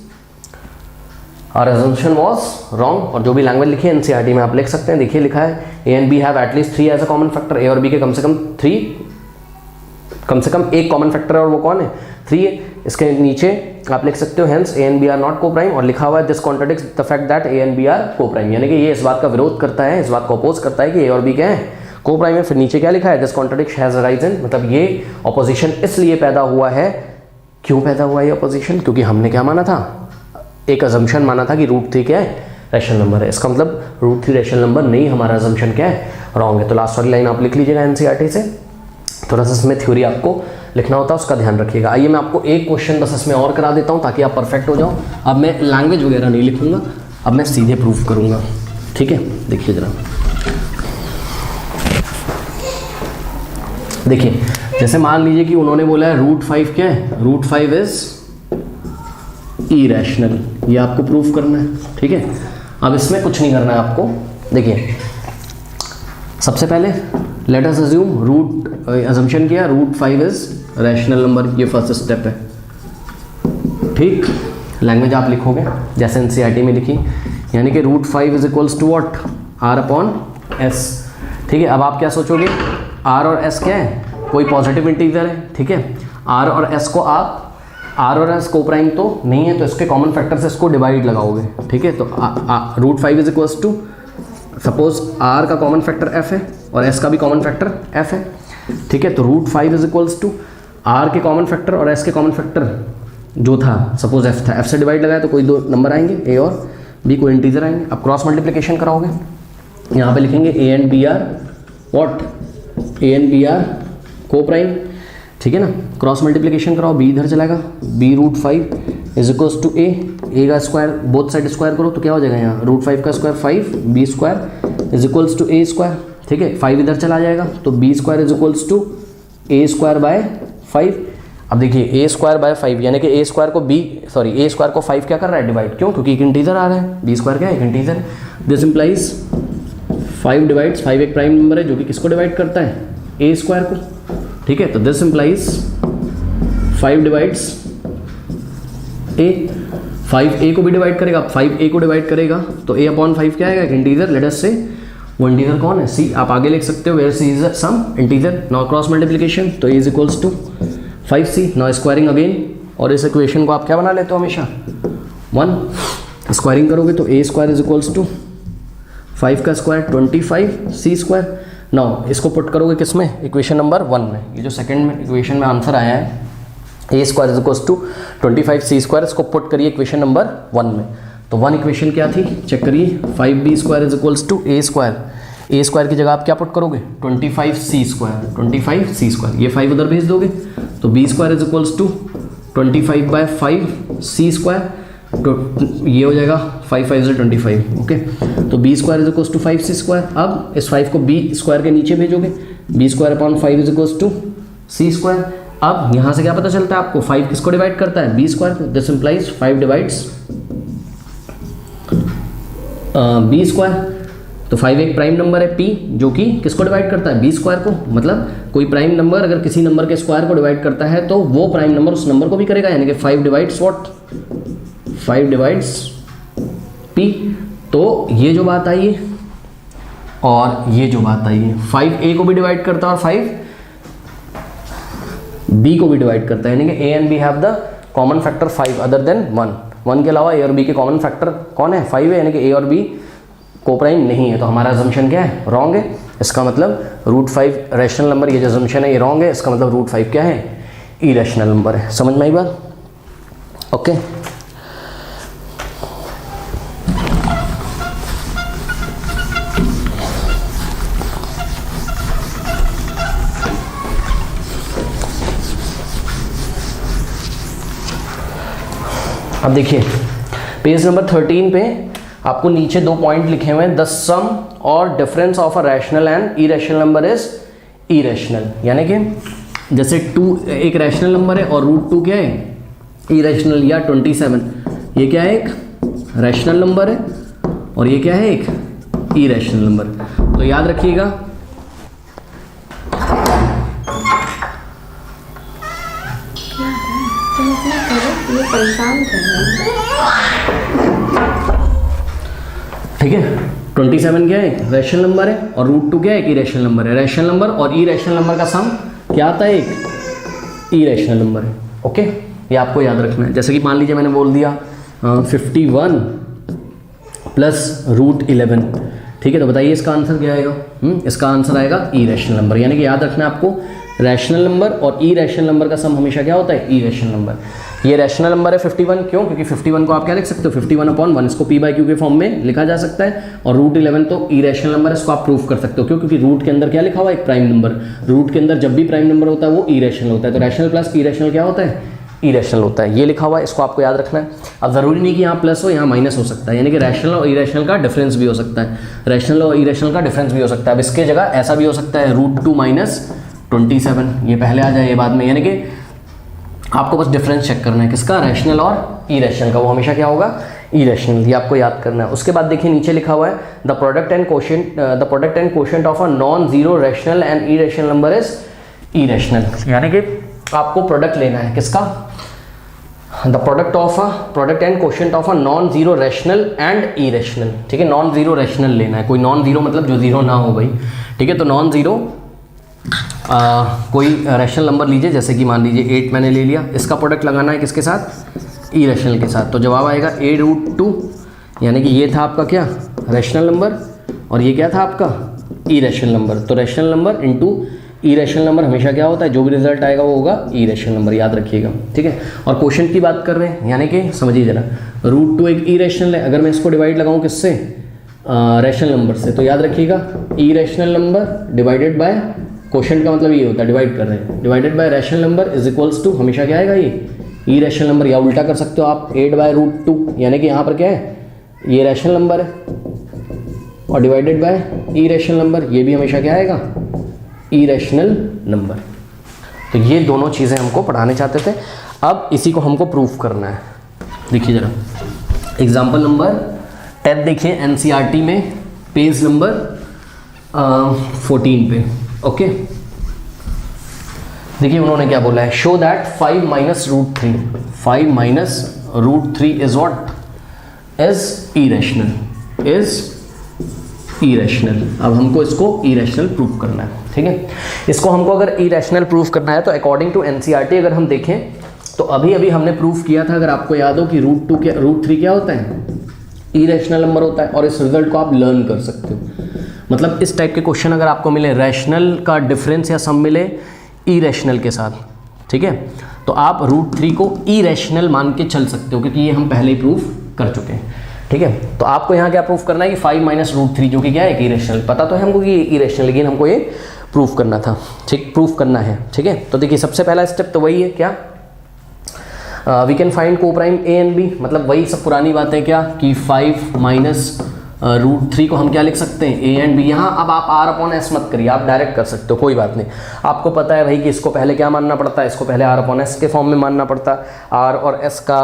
our assumption was wrong। और जो भी लैंग्वेज लिखी है एनसीईआरटी में आप लिख सकते हैं, देखिए लिखा है a and b have at least 3 as a common factor, a और b के कम से कम एक कॉमन फैक्टर है और वो कौन है 3 है। इसके नीचे आप लिख सकते हो hence a and b are not co-prime, और लिखा हुआ है this contradicts the fact that a and b are co-prime, यानी कि ये इस बात का विरोध करता है, इस बात को अपोज करता है कि a और b क्या है को-प्राइम है। फिर नीचे क्या लिखा है, this contradiction has arisen, मतलब ये ऑपोजिशन इसलिए पैदा हुआ है। क्यों पैदा हुआ ये ऑपोजिशन, क्योंकि हमने क्या माना था, एक अजम्पशन माना था कि √3 क्या है रैशनल नंबर है। इसका मतलब √3 रैशनल नंबर नहीं, हमारा अजम्पशन क्या है रॉन्ग है। तो लास्ट वाली लाइन आप लिख लीजिएगा एनसीईआरटी से, थोड़ा सा इसमें थ्योरी आपको लिखना होता है उसका ध्यान रखिएगा। आइए मैं आपको एक क्वेश्चन बस इसमें और करा देता हूँ ताकि आप परफेक्ट हो जाओ। अब मैं लैंग्वेज वगैरह नहीं लिखूंगा, अब मैं सीधे प्रूफ करूँगा, ठीक है। देखिए जरा, देखिए जैसे मान लीजिए कि उन्होंने बोला है √5 क्या है, √5 इज इरेशनल, ये आपको प्रूफ करना है, ठीक है। अब इसमें कुछ नहीं करना है आपको। देखिए सबसे पहले लेट अस अज्यूम अजम्पशन किया √5 इज रैशनल नंबर, ये फर्स्ट स्टेप है, ठीक। लैंग्वेज आप लिखोगे जैसे एनसीईआरटी में लिखी, यानी कि √5 is equals to what, R/S, ठीक है। अब आप क्या सोचोगे, R और S क्या है, कोई पॉजिटिव इंटीजर है, ठीक है। R और S को आप, R और S को प्राइम तो नहीं है, तो इसके कॉमन फैक्टर से इसको डिवाइड लगाओगे, ठीक है। तो √5 is equals to, suppose R का कॉमन फैक्टर F है और S का भी कॉमन फैक्टर F है, ठीक है। तो √5 इज इक्वल्स टू R के कॉमन फैक्टर और S के कॉमन फैक्टर जो था, सपोज F था, F से डिवाइड लगाया तो कोई दो नंबर आएंगे, A और B, कोई इंटीजर आएंगे। अब क्रॉस मल्टीप्लिकेशन कराओगे, यहाँ पे लिखेंगे A and B are what, A and B are coprime, ठीक है ना। क्रॉस मल्टीप्लिकेशन कराओ, B इधर चलाएगा, B √5 is equals to A का स्क्वायर बोथ साइड स्क्वायर करो तो क्या हो जाएगा, यहाँ √5 का square 5, B square is equals to A square, ठीक है। 5 इधर चला जाएगा तो B square is equals to A square by 5। अब देखिए A स्क्वायर बाय 5 यानी कि A स्क्वायर को 5 क्या कर रहा है, डिवाइड, क्यों, क्योंकि एक इंटीजर आ रहा है, B स्क्वायर क्या है, एक इंटीजर। दिस इंप्लाइज 5 डिवाइड्स, 5 एक प्राइम नंबर है जो कि किसको डिवाइड करता है, A स्क्वायर को, ठीक है। तो this implies 5 divides A, 5 A को भी डिवाइड करेगा, 5 A को डिवाइड करेगा तो A/5 क्या आएगा, एक इंटीजर। लेट अस से वो इंटीजर कौन है, C। आप आगे लिख सकते हो where C is some integer. Now cross multiplication, तो A is equals to 5C। Now squaring again, और इस इक्वेशन को आप क्या बना लेते हो हमेशा, 1। स्क्वायरिंग करोगे तो A square is equals to 5 का स्क्वायर 25C स्क्वायर। नाउ इसको पुट करोगे किस में, इक्वेशन नंबर 1 में, ये जो सेकंड में इक्वेशन में आंसर आया है A square is equals to 25C square, इसको पुट करिए इक्वेशन नंबर 1 में। तो 1 इक्वेशन क्या थी, चेक करिए, 5B square is equals to A square. A square की जगह आप क्या पुट करोगे, 25C स्क्वायर, 25C स्क्वायर, ये 5 उधर भेज दोगे तो B square is equals to 25/5C square, तो ये हो जाएगा 5 5 25, ओके। तो B square is equals to 5C square. अब इस 5 को B स्क्वायर के नीचे भेजोगे, B square is equals to C square. अब यहाँ से क्या पता चलता है आपको, 5 किसको डिवाइड करता है, B स्क्वायर को। This implies 5 divides B square. तो 5 एक प्राइम नंबर है P जो कि किसको डिवाइड करता है, B स्क्वायर को। मतलब कोई प्राइम नंबर अगर किसी नंबर के स्क्वायर को डिवाइड करता है तो वो प्राइम नंबर उस नंबर को भी करेगा, यानी कि 5 डिवाइड्स व्हाट, 5 डिवाइड्स P। तो ये जो बात आई है और ये जो बात आई है, 5 A को भी डिवाइड करता है और 5 B को भी डिवाइड करता है, यानी कि A and B have the common factor 5 other than 1 के अलावा A और B के कॉमन फैक्टर कौन है, 5 है, यानी कि A और B को प्राइम नहीं है। तो हमारा अजम्पशन क्या है, रॉन्ग है। इसका मतलब √5 रैशनल नंबर, ये जो अजम्पशन है ये रॉन्ग है। इसका मतलब √5 क्या है, इरेशनल नंबर है। समझ में आई बात, ओके। अब देखिए पेज नंबर 13 पे आपको नीचे 2 पॉइंट लिखे हुए हैं, द सम और difference of a rational and irrational number is irrational. यानी कि जैसे 2 एक रैशनल नंबर है और √2 क्या है, इरेशनल, या 27 ये क्या है, एक रैशनल नंबर है और ये क्या है, एक इरेशनल नंबर। तो याद रखिएगा ठीक है। 27 क्या है, रैशनल नंबर है और √2 क्या है, एक इरेशनल नंबर है। रैशनल नंबर और इरेशनल नंबर का सम क्या आता है, एक इरेशनल नंबर है, ओके। ये आपको याद रखना है। जैसे कि मान लीजिए मैंने बोल दिया 51 प्लस √11, ठीक है। तो बताइए इसका आंसर क्या आएगा, इसका आंसर आएगा इरेशनल नंबर। यानी कि याद रखना है आपको, रैशनल नंबर और इरेशनल नंबर का सम हमेशा क्या होता है, इरेशनल नंबर। ये रैशनल नंबर है 51, क्यों? क्योंकि 51 को आप क्या लिख सकते हो, 51/1, इसको p/q के फॉर्म में लिखा जा सकता है। और √11 तो इरेशनल नंबर है, इसको आप प्रूफ कर सकते हो, क्यों? क्योंकि रूट के अंदर क्या लिखा हुआ है, एक प्राइम नंबर। रूट के अंदर जब भी प्राइम नंबर होता है वो इरेशनल होता है, तो रैशनल प्लस इरेशनल क्या होता है, इरेशनल होता है। ये लिखा हुआ है, इसको आपको याद रखना है। अब जरूरी नहीं कि यहाँ प्लस हो, यहाँ माइनस हो सकता है, यानी कि रैशनल और इरेशनल का डिफरेंस भी हो सकता है, रैशनल और इरेशनल का डिफरेंस भी हो सकता है। अब इसके जगह ऐसा भी हो सकता है √2 - 27, ये पहले आ जाए ये बाद में, यानी कि आपको बस डिफरेंस चेक करना है किसका, रैशनल और इरेशनल का, वो हमेशा क्या होगा, इरेशनल, ये आपको याद करना है। उसके बाद देखिए नीचे लिखा हुआ है the product and quotient of a non zero rational and irrational number is irrational, यानी कि आपको प्रोडक्ट लेना है किसका, the product and quotient of a non zero rational and irrational, ठीक है, नॉन जीरो रैशनल लेना है, कोई नॉन जीरो मतलब जो जीरो ना हो भाई, ठीक है। तो नॉन जीरो कोई रैशनल नंबर लीजिए, जैसे कि मान लीजिए 8 मैंने ले लिया, इसका प्रोडक्ट लगाना है किसके साथ, इरेशनल के साथ। तो जवाब आएगा a√2, यानी कि ये था आपका क्या, रैशनल नंबर, और ये क्या था आपका, इरेशनल नंबर। तो rational number into irrational number हमेशा क्या होता है, जो भी रिजल्ट आएगा वो होगा इरेशनल नंबर, याद रखिएगा, ठीक है। और क्वेश्चन की बात कर रहे हैं, यानी कि समझिए जरा, √2 एक इरेशनल है, अगर मैं इसको डिवाइड लगाऊं किससे, रैशनल नंबर से, तो याद रखिएगा irrational number divided by, question का मतलब ये होता है डिवाइड कर रहे हैं, divided by rational number is equals to हमेशा क्या आएगा, ये इरेशनल नंबर, या उल्टा कर सकते हो आप 8/√2, यानी कि यहाँ पर क्या है, ये रैशनल नंबर है और डिवाइडेड बाय इरेशनल नंबर, ये भी हमेशा क्या आएगा, इरेशनल नंबर। तो ये दोनों चीज़ें हमको पढ़ाने चाहते थे, अब इसी को हमको प्रूफ करना है। देखिए जरा एग्जाम्पल नंबर 10 देखिए, एनसीईआरटी में पेज नंबर 14 पे, ओके। देखिए उन्होंने क्या बोला है, show that 5 - √3 is what, is irrational. अब हमको इसको इरेशनल प्रूफ करना है, ठीक है। इसको हमको अगर इरेशनल प्रूफ करना है तो अकॉर्डिंग टू एनसीईआरटी अगर हम देखें तो अभी हमने प्रूफ किया था, अगर आपको याद हो कि √3 क्या होता है, इरेशनल नंबर होता है, और इस रिजल्ट को आप लर्न कर सकते हो। मतलब इस टाइप के क्वेश्चन अगर आपको मिले, रैशनल का डिफरेंस या सम मिले इरेशनल के साथ, ठीक है, तो आप √3 को इरेशनल मान के चल सकते हो, क्योंकि ये हम पहले ही प्रूफ कर चुके हैं, ठीक है। तो आपको यहाँ क्या प्रूफ करना है कि 5 - √3 जो कि क्या है, एक इरेशनल, पता तो है हमको कि ये इरेशनल, लेकिन हमको ये प्रूफ करना था, ठीक, प्रूफ करना है, ठीक है। तो देखिए सबसे पहला स्टेप तो वही है, क्या, वी कैन फाइंड को प्राइम a एंड b, मतलब वही सब पुरानी बातें, क्या कि 5 - √3 को हम क्या लिख सकते हैं, a एंड b। यहाँ अब आप r/s मत करिए, आप डायरेक्ट कर सकते हो, कोई बात नहीं। आपको पता है भाई कि इसको पहले क्या मानना पड़ता है, इसको पहले r/s के फॉर्म में मानना पड़ता है, r और s का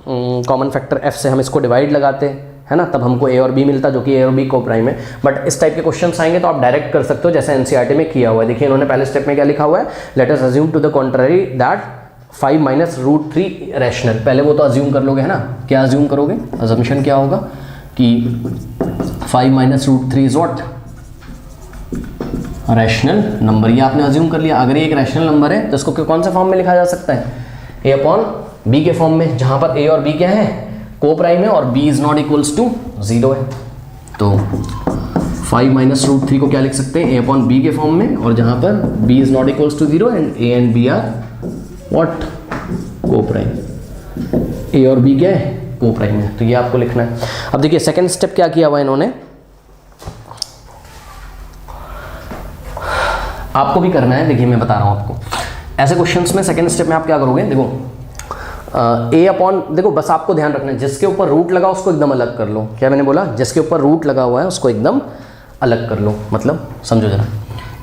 कॉमन फैक्टर f से हम इसको डिवाइड लगाते हैं, है ना, तब हमको a और b मिलता, जो कि a और b को प्राइम है। बट इस टाइप के क्वेश्चंस आएंगे तो आप डायरेक्ट कर सकते हो, जैसे एनसीईआरटी में किया हुआ है। देखिए इन्होंने पहले स्टेप में क्या लिखा हुआ है, let us assume to the contrary that 5 - √3 rational. पहले वो तो अज्यूम कर लोगे, है ना, क्या अज्यूम करोगे, अजम्पशन क्या होगा कि 5 - √3 इज व्हाट, रैशनल नंबर, ये आपने अज्यूम कर लिया। अगर ये एक रैशनल नंबर है तो इसको कौन से फॉर्म में लिखा जा सकता है, a/b के फॉर्म में, जहां पर a और b क्या है, को प्राइम है, और b is not equals to 0 है। तो 5 - √3 को क्या लिख सकते हैं, a/b के फॉर्म में, और जहां पर b is not equals to 0 and a and b are what, coprime, a और b क्या है, को प्राइम है, तो ये आपको लिखना है। अब देखिए सेकंड स्टेप क्या किया हुआ इन्होंने, आपको भी करना है। देखिए मैं बता रहा हूं आपको, ऐसे क्वेश्चंस में सेकंड स्टेप में आप क्या करोगे, देखो देखो बस आपको ध्यान रखना है, जिसके ऊपर रूट लगा उसको एकदम अलग कर लो। क्या मैंने बोला, जिसके ऊपर रूट लगा हुआ है उसको एकदम अलग कर लो, मतलब समझो जरा,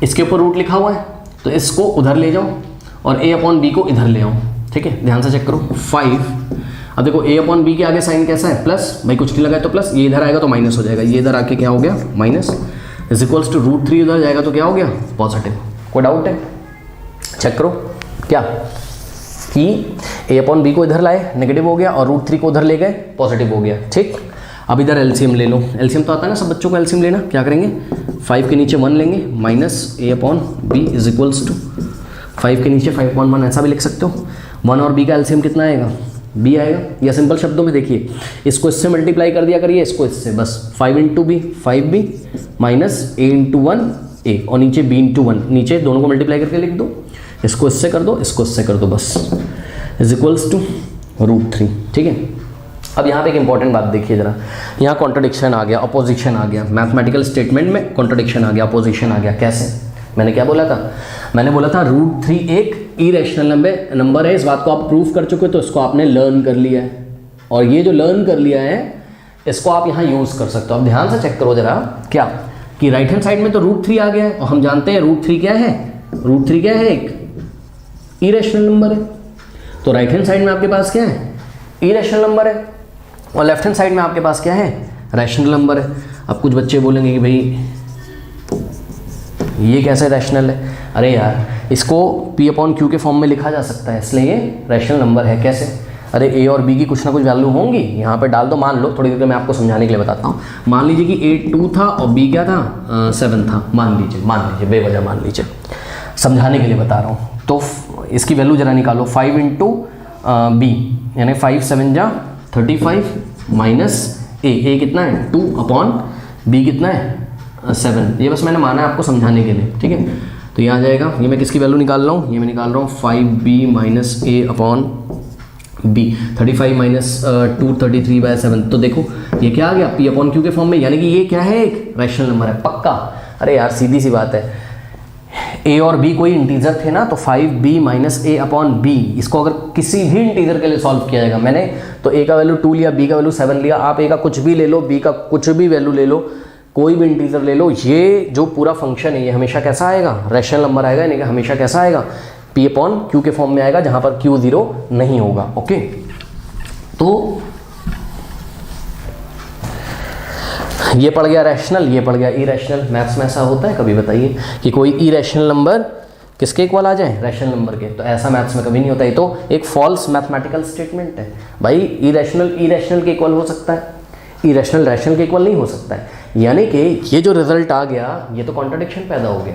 इसके ऊपर रूट लिखा हुआ है तो इसको उधर ले जाओ और a/b को इधर ले आओ, ठीक है, ध्यान से चेक करो। 5, अब देखो a/b के आगे साइन कैसा है, प्लस, भाई कुछ नहीं लगा है तो प्लस, ये इधर आएगा तो माइनस हो जाएगा, ये इधर आके क्या हो गया, माइनस, इज इक्वल्स टू √3 उधर जाएगा तो क्या हो गया, पॉजिटिव। कोई डाउट है, चेक करो, क्या कि a/b को इधर लाए नेगेटिव हो गया, और √3 को उधर ले गए पॉजिटिव हो गया, ठीक। अब इधर एलसीएम ले लो, एलसीएम तो आता है ना सब बच्चों को एलसीएम लेना, क्या करेंगे, 5 के नीचे 1 लेंगे, minus a/b is equals to 5 के नीचे 5/1, ऐसा भी लिख सकते हो। 1 और b का एलसीएम कितना आएगा, b आएगा, या सिंपल शब्दों में देखिए, इसको इससे मल्टीप्लाई कर दिया करिए, इसको इससे, बस 5 × b 5b minus a × 1 a, और नीचे b × 1, नीचे दोनों को मल्टीप्लाई करके लिख दो, इसको इससे कर दो, इसको इससे कर दो, बस इज इक्वल्स टू √3, ठीक है। अब यहाँ पे एक इंपॉर्टेंट बात देखिए जरा, यहाँ कॉन्ट्रडिक्शन आ गया, अपोजिशन आ गया, मैथमेटिकल स्टेटमेंट में कॉन्ट्रडिक्शन आ गया, अपोजिशन आ गया। कैसे? मैंने क्या बोला था? मैंने बोला था √3 एक इरेशनल नंबर है। इस बात को आप प्रूव कर चुके हो, तो इसको आपने लर्न कर लिया है, और ये जो लर्न कर लिया है इसको आप यहाँ यूज़ कर सकते हो। अब ध्यान से चेक करो जरा, क्या कि राइट हैंड साइड में तो √3 आ गया है, और हम जानते हैं √3 क्या है? √3 क्या है? एक इरेशनल नंबर है। तो राइट हैंड साइड में आपके पास क्या है? इरेशनल नंबर है, और लेफ्ट हैंड साइड में आपके पास क्या है? रैशनल नंबर है। अब कुछ बच्चे बोलेंगे कि भाई ये कैसे रैशनल है? अरे यार, इसको P/Q के फॉर्म में लिखा जा सकता है, इसलिए ये रैशनल नंबर है। कैसे? अरे A और B की कुछ ना कुछ वैल्यू होंगी, यहाँ पे डाल दो। मान लो, थोड़ी देर में आपको समझाने के लिए बताता हूँ। मान लीजिए कि A 2 था और B क्या था? 7 था। मान लीजिए बेवजह मान लीजिए, समझाने के लिए बता रहा हूँ। तो इसकी वैल्यू जरा निकालो, 5 × B, यानी 5 7 जा 35 माइनस A कितना है? 2/B कितना है? 7। ये बस मैंने माना है आपको समझाने के लिए, ठीक है। तो ये आ जाएगा, ये मैं किसकी वैल्यू निकाल रहा हूँ? ये मैं निकाल रहा हूँ 5B माइनस A/B, 35 माइनस 2 33/7। तो देखो ये क्या आ गया? P/Q के फॉर्म में, यानी कि ये क्या है? एक रैशनल नंबर है, पक्का। अरे यार सीधी सी बात है, A और B कोई इंटीजर थे ना, तो 5B माइनस A/B, इसको अगर किसी भी इंटीजर के लिए सॉल्व किया जाएगा, मैंने तो A का वैल्यू 2 लिया, B का वैल्यू 7 लिया, आप A का कुछ भी ले लो, B का कुछ भी वैल्यू ले लो, कोई भी इंटीजर ले लो, ये जो पूरा फंक्शन है ये हमेशा कैसा आएगा? रैशनल नंबर आएगा, यानी कि हमेशा कैसा आएगा? P/Q के फॉर्म में आएगा, जहां पर Q 0 नहीं होगा। ओके, तो ये पड़ गया रैशनल, ये पड़ गया इरेशनल। मैथ्स में ऐसा होता है कभी? बताइए कि कोई इरेशनल नंबर किसके इक्वल आ जाए? रैशनल नंबर के। तो ऐसा मैथ्स में कभी नहीं होता, ये तो एक फॉल्स मैथमेटिकल स्टेटमेंट है भाई। इरेशनल इरेशनल के इक्वल हो सकता है, इरेशनल रैशनल के इक्वल नहीं हो सकता है। यानी कि ये जो रिजल्ट आ गया, ये तो कॉन्ट्रडिक्शन पैदा हो गया,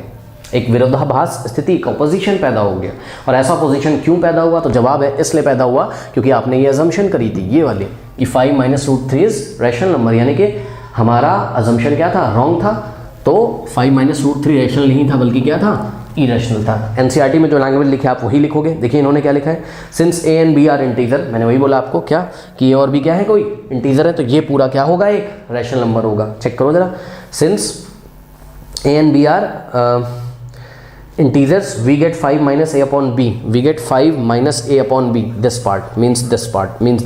एक विरोधाभास स्थिति, एक अपोजिशन पैदा हो गया। और ऐसा अपोजिशन क्यों पैदा हुआ? तो जवाब है इसलिए पैदा हुआ क्योंकि आपने ये अजम्पशन करी थी, ये वाली, कि 5 माइनस √3 इज रैशनल नंबर, यानी कि हमारा अजम्पशन क्या था? रॉन्ग था। तो 5 माइनस √3 रैशनल नहीं था, बल्कि क्या था? इरेशनल था। एनसीईआरटी में जो लैंग्वेज लिखे आप वही लिखोगे। देखिए इन्होंने क्या लिखा है, since A and B are integer, मैंने वही बोला आपको क्या कि A और B क्या है? कोई इंटीजर है, तो ये पूरा क्या होगा? एक रैशनल नंबर होगा। चेक करो जरा, since A and B are integers, we get 5 minus A/B, we get 5 minus A/B, this part means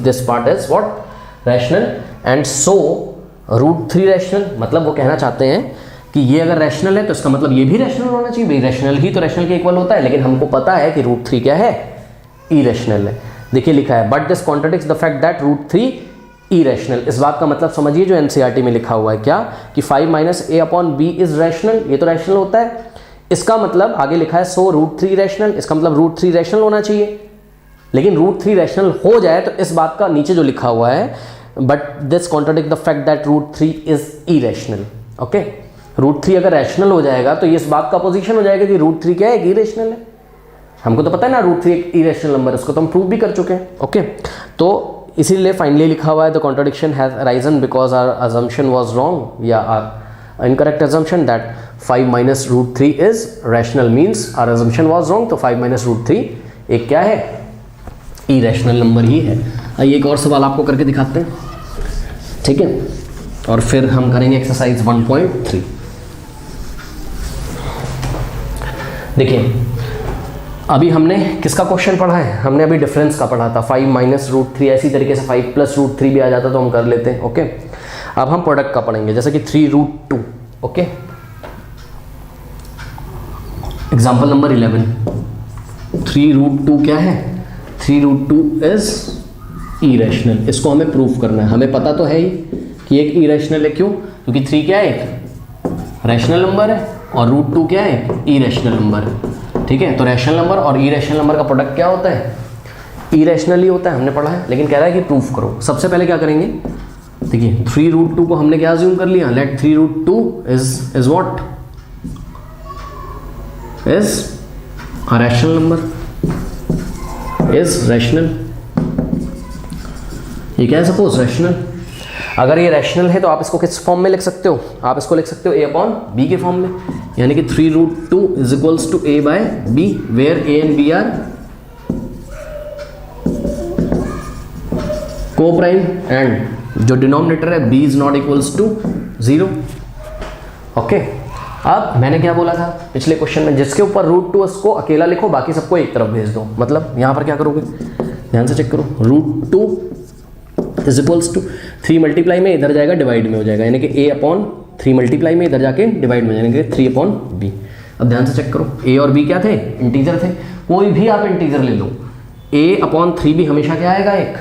this part is what? Rational, and so √3 rational. मतलब वो कहना चाहते हैं कि ये अगर रैशनल है तो इसका मतलब ये भी रैशनल होना चाहिए भाई, रैशनल ही तो रैशनल के इक्वल होता है। लेकिन हमको पता है कि √3 क्या है? इरेशनल है। देखिए लिखा है, but this contradicts the fact that √3 irrational. इस बात का मतलब समझिए जो एनसीईआरटी में लिखा हुआ है, क्या कि 5 माइनस A/B इज रैशनल, ये तो रैशनल होता है। इसका मतलब आगे लिखा है सो √3 रैशनल, इसका मतलब √3 रैशनल होना चाहिए। लेकिन √3 रैशनल हो जाए तो इस बात का नीचे जो लिखा हुआ है, but this contradict the fact that √3 is irrational. Okay, √3 अगर रैशनल हो जाएगा तो ये इस बात का अपोजिशन हो जाएगा कि √3 क्या है? इरेशनल है। हमको तो पता है ना √3 एक इरेशनल नंबर, इसको तो हम प्रूव भी कर चुके हैं। ओके, तो इसीलिए फाइनली लिखा हुआ है the contradiction has arisen because our assumption was wrong, या our incorrect assumption that 5 minus √3 is rational, means our assumption was wrong. तो 5 माइनस √3 एक क्या है? इरेशनल नंबर ही है। आइए एक और सवाल आपको करके दिखाते हैं, ठीक है, और फिर हम करेंगे एक्सरसाइज 1.3। देखिए अभी हमने किसका क्वेश्चन पढ़ा है? हमने अभी डिफरेंस का पढ़ा था, 5 माइनस √3, ऐसी तरीके से 5 प्लस √3 भी आ जाता तो हम कर लेते हैं। ओके, अब हम प्रोडक्ट का पढ़ेंगे, जैसे कि 3√2। ओके, एग्जाम्पल नंबर 11, 3√2 क्या है? 3√2 इज इरेशनल। इसको हमें प्रूफ करना है। हमें पता तो है ही कि एक इरेशनल है, क्यों? क्योंकि 3 क्या है? एक रैशनल नंबर है, और √2 क्या है? इरेशनल नंबर है। ठीक है, तो रैशनल नंबर और इरेशनल नंबर का प्रोडक्ट क्या होता है? इरेशनल ही होता है, हमने पढ़ा है। लेकिन कह रहा है कि प्रूफ करो। सबसे पहले क्या करेंगे? देखिए 3√2 को हमने क्या अज्यूम कर लिया? Let 3√2 is what? Is a rational number, is rational. ये क्या है? Suppose rational. अगर ये रैशनल है तो आप इसको किस फॉर्म में लिख सकते हो? आप इसको लिख सकते हो A/B के फॉर्म में, यानी कि 3√2 is equals to A/B, where A and B are coprime and जो डिनोमिनेटर है b is not equals to 0। Okay, अब मैंने क्या बोला था पिछले क्वेश्चन में, जिसके ऊपर रूट टू उसको अकेला लिखो, बाकी सबको एक तरफ भेज दो। मतलब यहाँ पर क्या करोगे, ध्यान से चेक करो, root two is equals to 3 multiply में इधर जाएगा डिवाइड में हो जाएगा, यानी कि a अपॉन 3 मल्टीप्लाई में इधर जाके डिवाइड में, यानी कि 3 अपॉन b। अब ध्यान से चेक करो, a और b क्या थे, इंटीजर थे। कोई भी आप इंटीजर ले लो, a अपॉन 3b हमेशा क्या आएगा, एक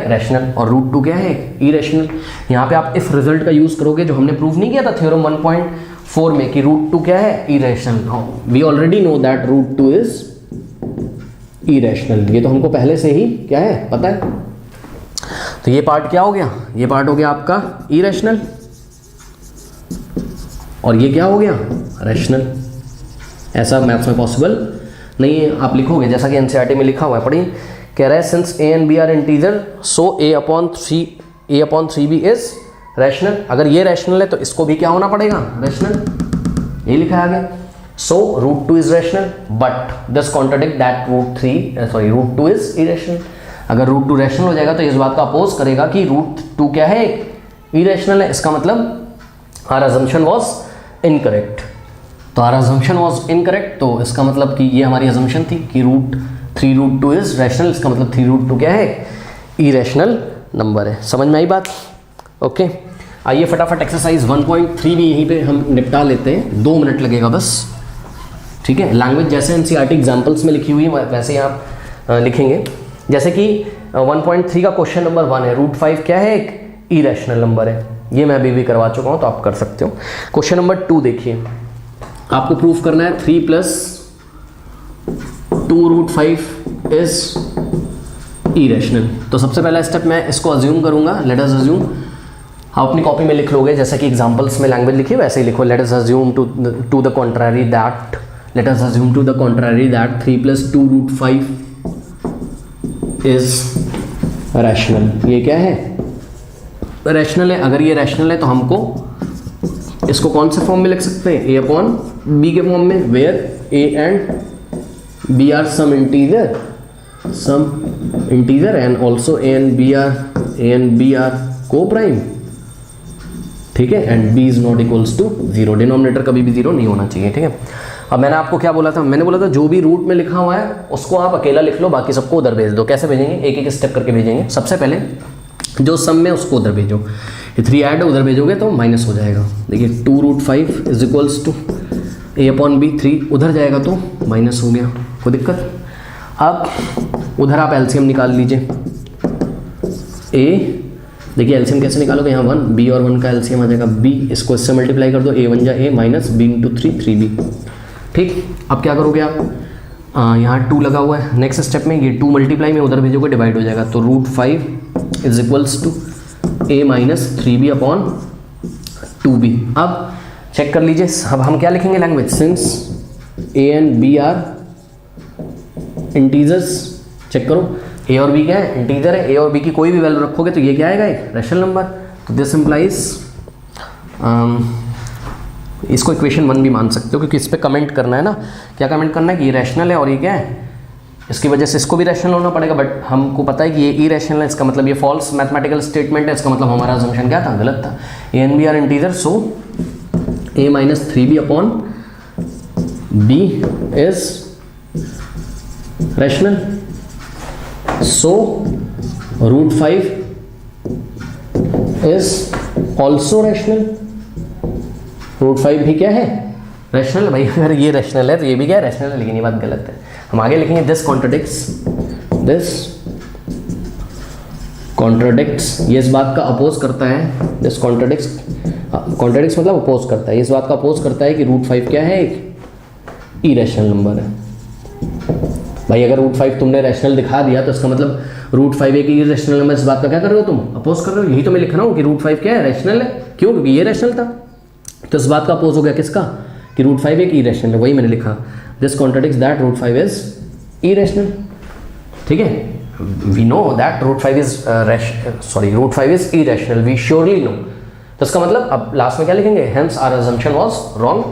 रैशनल, और रूट टू क्या है, एक इरेशनल। यहाँ पे आप इफ रिजल्ट का यूज करोगे, जो हमने प्रूव नहीं किया था थ्योरम 1.4 में कि रूट टू क्या है, irrational. We already know that root two is irrational, ये तो हमको पहले से ही क्या है पता है। तो ये पार्ट क्या हो गया, ये पार्ट हो गया आपका इरेशनल, और ये क्या हो गया, रैशनल। ऐसा मैथ्स में पॉसिबल नहीं है। आप लिखोगे जैसा कि एनसीईआरटी में लिखा हुआ है, पढ़िए, कह रहा है since a and b are integer so a upon 3b is rational. अगर ये रैशनल है तो इसको भी क्या होना पड़ेगा, रैशनल। ये लिखा है आगे, so root two is rational but this contradict that root two is irrational. अगर रूट टू रैशनल हो जाएगा तो इस बात का अपोज करेगा कि रूट टू क्या है, इरेशनल है। इसका मतलब आवर अजम्पशन वाज इनकरेक्ट। तो आवर अजम्पशन वाज इनकरेक्ट, तो इसका मतलब कि ये हमारी अजम्पशन थी कि रूट टू इज रैशनल। इसका मतलब 3 रूट टू क्या है, इरेशनल नंबर है। समझ में आई बात? ओके, आइए फटाफट एक्सरसाइज 1.3 भी यहीं पे हम निपटा लेते हैं, 2 मिनट लगेगा बस। ठीक है, लैंग्वेज जैसे एनसीईआरटी एग्जाम्पल्स में लिखी हुई है वैसे ही आप लिखेंगे। जैसे कि 1.3 का क्वेश्चन नंबर 1 है, रूट 5 क्या है, एक इरेशनल नंबर है। ये मैं अभी भी करवा चुका हूँ, तो आप कर सकते हो। क्वेश्चन नंबर 2 देखिए, आपको प्रूफ करना है 3 + 2 रूट 5 इज इरेशनल। तो सबसे पहला स्टेप मैं इसको अज्यूम करूंगा, लेट अस अज्यूम। आप अपनी कॉपी में लिख लोगे जैसा कि एग्जांपल्स में लैंग्वेज लिखी है वैसे ही लिखो। Let us assume to the contrary that 3 + 2 root 5 is rational. ये क्या है, रैशनल है। अगर ये रैशनल है तो हमको इसको कौन से फॉर्म में लिख सकते हैं, a अपॉन b के फॉर्म में, where a and b are some integer and also a and b are coprime. ठीक है, and b is not equals to 0। Denominator कभी भी 0 नहीं होना चाहिए। ठीक है, अब मैंने आपको क्या बोला था, मैंने बोला था जो भी रूट में लिखा हुआ है उसको आप अकेला लिख लो, बाकी सबको उधर भेज दो। कैसे भेजेंगे, एक एक स्टेप करके भेजेंगे। सबसे पहले जो सम में उसको उधर भेजो, ये 3 ऐड उधर भेजोगे तो माइनस हो जाएगा। देखिए 2 root 5 is equals to a upon b, 3 उधर जाएगा तो माइनस हो गया, कोई दिक्कत। अब उधर आप एलसीएम निकाल लीजिए। a, देखिए एलसीएम कैसे निकालोगे, यहाँ 1, b और 1 का एलसीएम आ जाएगा b, इसको इससे मल्टीप्लाई कर दो, a 1 जा a minus b into 3b। ठीक, अब क्या करोगे आप, यहाँ 2 लगा हुआ है, नेक्स्ट स्टेप में ये 2 मल्टीप्लाई में उधर भेजोगे डिवाइड हो जाएगा, तो root 5 is equals to a minus 3b upon 2b। अब चेक कर लीजिए, अब हम क्या लिखेंगे language, since a and b are integers. Check करो, a और b क्या है, इंटीजर है। a और b की कोई भी वैल्यू रखोगे तो ये क्या आएगा, एक रैशनल नंबर। तो दिस इम्प्लाइज, इसको इक्वेशन 1 भी मान सकते हो क्योंकि इस पर कमेंट करना है ना। क्या कमेंट करना है कि ये रैशनल है और ये क्या है, इसकी वजह से इसको भी रैशनल होना पड़ेगा, बट हमको पता है कि ये इरेशनल है। इसका मतलब ये फॉल्स मैथमेटिकल स्टेटमेंट है, इसका मतलब हमारा अजम्पशन क्या था, गलत था। a and b are integer, so a minus 3b upon b is rational, so root 5 is also rational. Root 5 भी क्या है, रैशनल। भाई अगर ये रैशनल है तो ये भी क्या है, रैशनल है, लेकिन ये बात गलत है। हम आगे लिखेंगे दिस कॉन्ट्राडिक्ट्स, ये इस बात का अपोज करता है, दिस कॉन्ट्राडिक्ट्स मतलब अपोज करता है, ये इस बात का अपोज करता है कि रूट 5 क्या है, एक इरेशनल नंबर है। भाई अगर रूट 5 तुमने रैशनल दिखा दिया तो इसका मतलब रूट 5 एक इरेशनल नंबर, इस बात का क्या कर रहे हो तुम, अपोज कर रहे हो। यही तो मैं लिख रहा हूँ कि रूट 5 क्या है, रैशनल है। क्यों, क्योंकि ये रैशनल था, तो इस बात का अपोज हो गया किसका, कि रूट 5 एक इरेशनल है। वही मैंने लिखा, this contradicts that root 5 is irrational. ठीक है, we know that root 5 is irrational, we surely know. तो इसका मतलब अब लास्ट में क्या लिखेंगे, hence our assumption was wrong.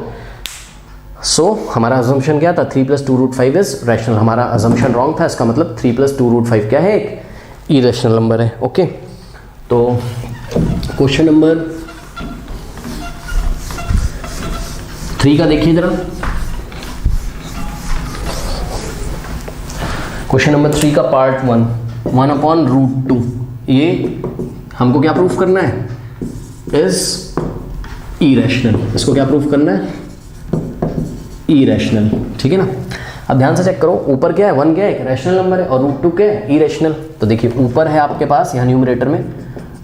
So हमारा अजम्पशन क्या था, 3 + 2 रूट 5 इज रैशनल। हमारा अजम्पशन रॉन्ग था, इसका मतलब 3 + 2 रूट 5 क्या है, एक इरेशनल नंबर है। ओके, तो क्वेश्चन नंबर 3 का देखिए जरा। क्वेश्चन नंबर 3 का पार्ट 1/√2, ये हमको क्या प्रूफ करना है, इज इरेशनल। इसको क्या प्रूफ करना है, इरेशनल, ठीक है ना। अब ध्यान से चेक करो, ऊपर क्या है 1 क्या है, रैशनल नंबर है, और √2 क्या है, इरेशनल। तो देखिए ऊपर है आपके पास यहाँ न्यूमरेटर में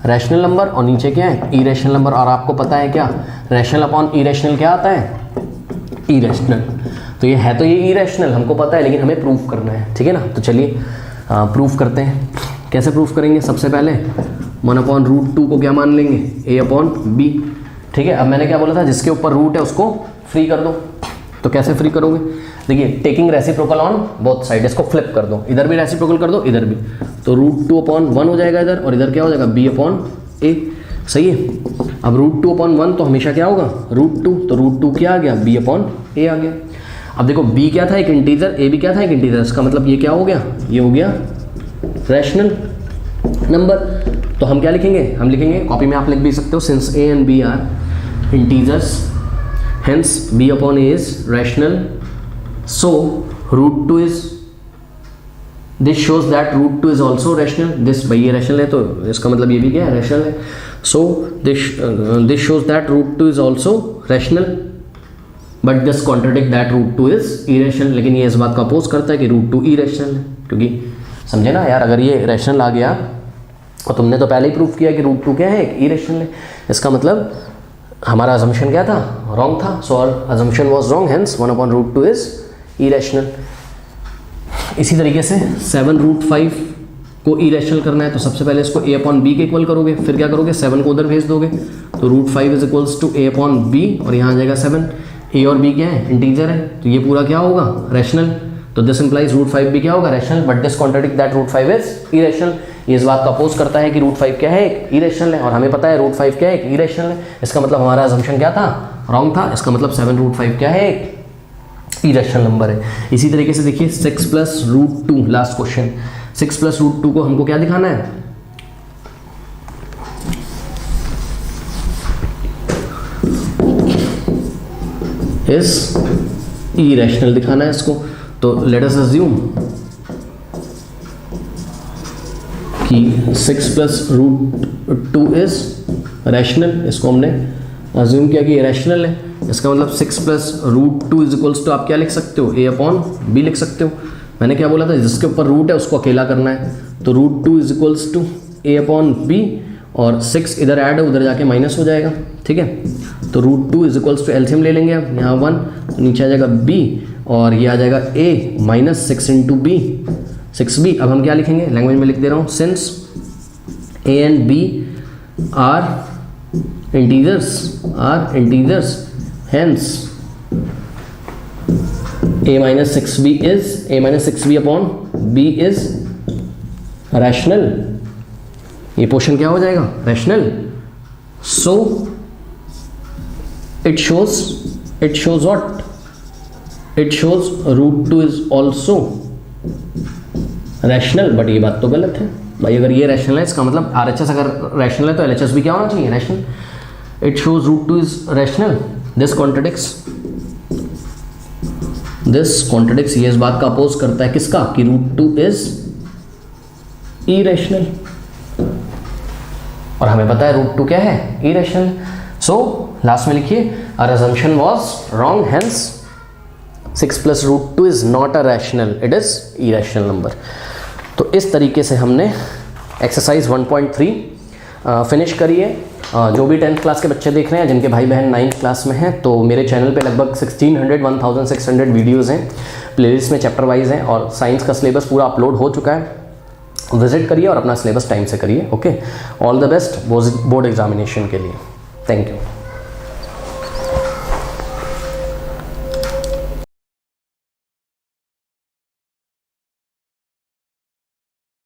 रैशनल नंबर और नीचे क्या है, इरेशनल नंबर। और आपको पता है क्या, रैशनल अपॉन इरेशनल क्या आता है, इरेशनल। तो ये है, तो ये इरेशनल हमको पता है, लेकिन हमें प्रूफ करना है, ठीक है ना। तो चलिए प्रूफ करते हैं। कैसे प्रूफ करेंगे, सबसे पहले 1/√2 को क्या मान लेंगे, a/b, ठीक है। अब मैंने क्या बोला था, जिसके ऊपर रूट है उसको फ्री कर दो। तो कैसे फ्री करोगे, देखिए taking reciprocal on both side, इसको फ्लिप कर दो, इधर भी रेसिप्रोकल कर दो, इधर भी। तो √2/1 हो जाएगा इधर, और इधर क्या हो जाएगा, b/a, सही है। अब √2/1 तो हमेशा क्या होगा, √2, तो √2 क्या आ गया, b/a आ गया। अब देखो b क्या था, एक इंटीजर, a भी क्या था, एक इंटीजर। इसका मतलब ये क्या हो गया, ये हो गया रैशनल नंबर। तो हम क्या लिखेंगे, हम लिखेंगे, कॉपी में आप लिख भी सकते हो, since a and b are integers, hence b/a is rational, so √2 is, this shows that √2 is also rational, this भाई ये rational है तो इसका मतलब ये भी क्या है, rational है। so this shows that √2 is also rational, but this contradict that √2 is irrational। लेकिन ये इस बात का अपोज करता है कि √2 irrational है, क्योंकि समझे ना यार, अगर ये rational आ गया और तुमने तो पहले ही प्रूफ किया कि √2 क्या है, irrational है, इसका मतलब हमारा अजम्पशन क्या था, रॉन्ग था। So our assumption was wrong, hence 1/√2 is irrational. इसी तरीके से 7√5 को इरेशनल करना है, तो सबसे पहले इसको a/b के इक्वल करोगे, फिर क्या करोगे, 7 को उधर भेज दोगे, तो √5 इज इक्वल्स टू a/b, और यहाँ आ जाएगा 7। a और b क्या है, इंटीजर है, तो ये पूरा क्या होगा, रैशनल। तो दिस इंप्लाइज √5 भी क्या होगा, rational, but this contradict that √5 is irrational. ये इस बात का अपोज करता है कि √5 क्या है, एक इरेशनल है, और हमें पता है √5 क्या है, एक इरेशनल है। इसका मतलब हमारा अजम्पशन क्या था, रॉन्ग था। इसका मतलब 7√5 क्या है, एक इरेशनल नंबर है। इसी तरीके से देखिए 6+√2, लास्ट क्वेश्चन। 6+√2 को हमको क्या दिखाना है, इस इरेशनल दिखाना है इसको। तो लेट अस अज्यूम कि 6+√2 इज रैशनल। इसको हमने अज्यूम किया कि ये रैशनल है। इसका मतलब 6+√2 इज इक्वल्स टू, आप क्या लिख सकते हो, a/b लिख सकते हो। मैंने क्या बोला था, जिसके ऊपर रूट है उसको अकेला करना है, तो √2 इज इक्वल्स टू a/b, और 6 इधर ऐड है, उधर जाके माइनस हो जाएगा, ठीक है। तो √2 इज इक्वल्स टू, एलसीएम ले लेंगे अब, यहाँ 1, नीचे आ जाएगा b, और ये आ जाएगा a minus 6 into b, 6b। अब हम क्या लिखेंगे, लैंग्वेज में लिख दे रहा हूँ, since a and b are integers, hence a minus 6b upon b is rational। ये पोर्शन क्या हो जाएगा, rational. So it shows what, it shows √2 is also rational. But ये बात तो गलत है भाई, अगर ये रैशनल है इसका मतलब RHS अगर रैशनल है तो LHS भी क्या होना चाहिए, rational. It shows √2 is rational, this contradicts, ये इस बात का अपोज करता है किसका, कि √2 इज इरेशनल, और हमें पता है √2 क्या है, इरेशनल। सो लास्ट में लिखिए, our assumption was wrong, hence 6+√2 is not a rational, it is irrational number. तो इस तरीके से हमने एक्सरसाइज 1.3 फिनिश करिए। जो भी 10th क्लास के बच्चे देख रहे हैं, जिनके भाई बहन 9th क्लास में हैं, तो मेरे चैनल पे लगभग 1600 वीडियोस हैं, प्लेलिस्ट में चैप्टर वाइज हैं, और साइंस का सिलेबस पूरा अपलोड हो चुका है। विजिट करिए और अपना सिलेबस टाइम से करिए। Okay, all the best board examination के लिए। Thank you.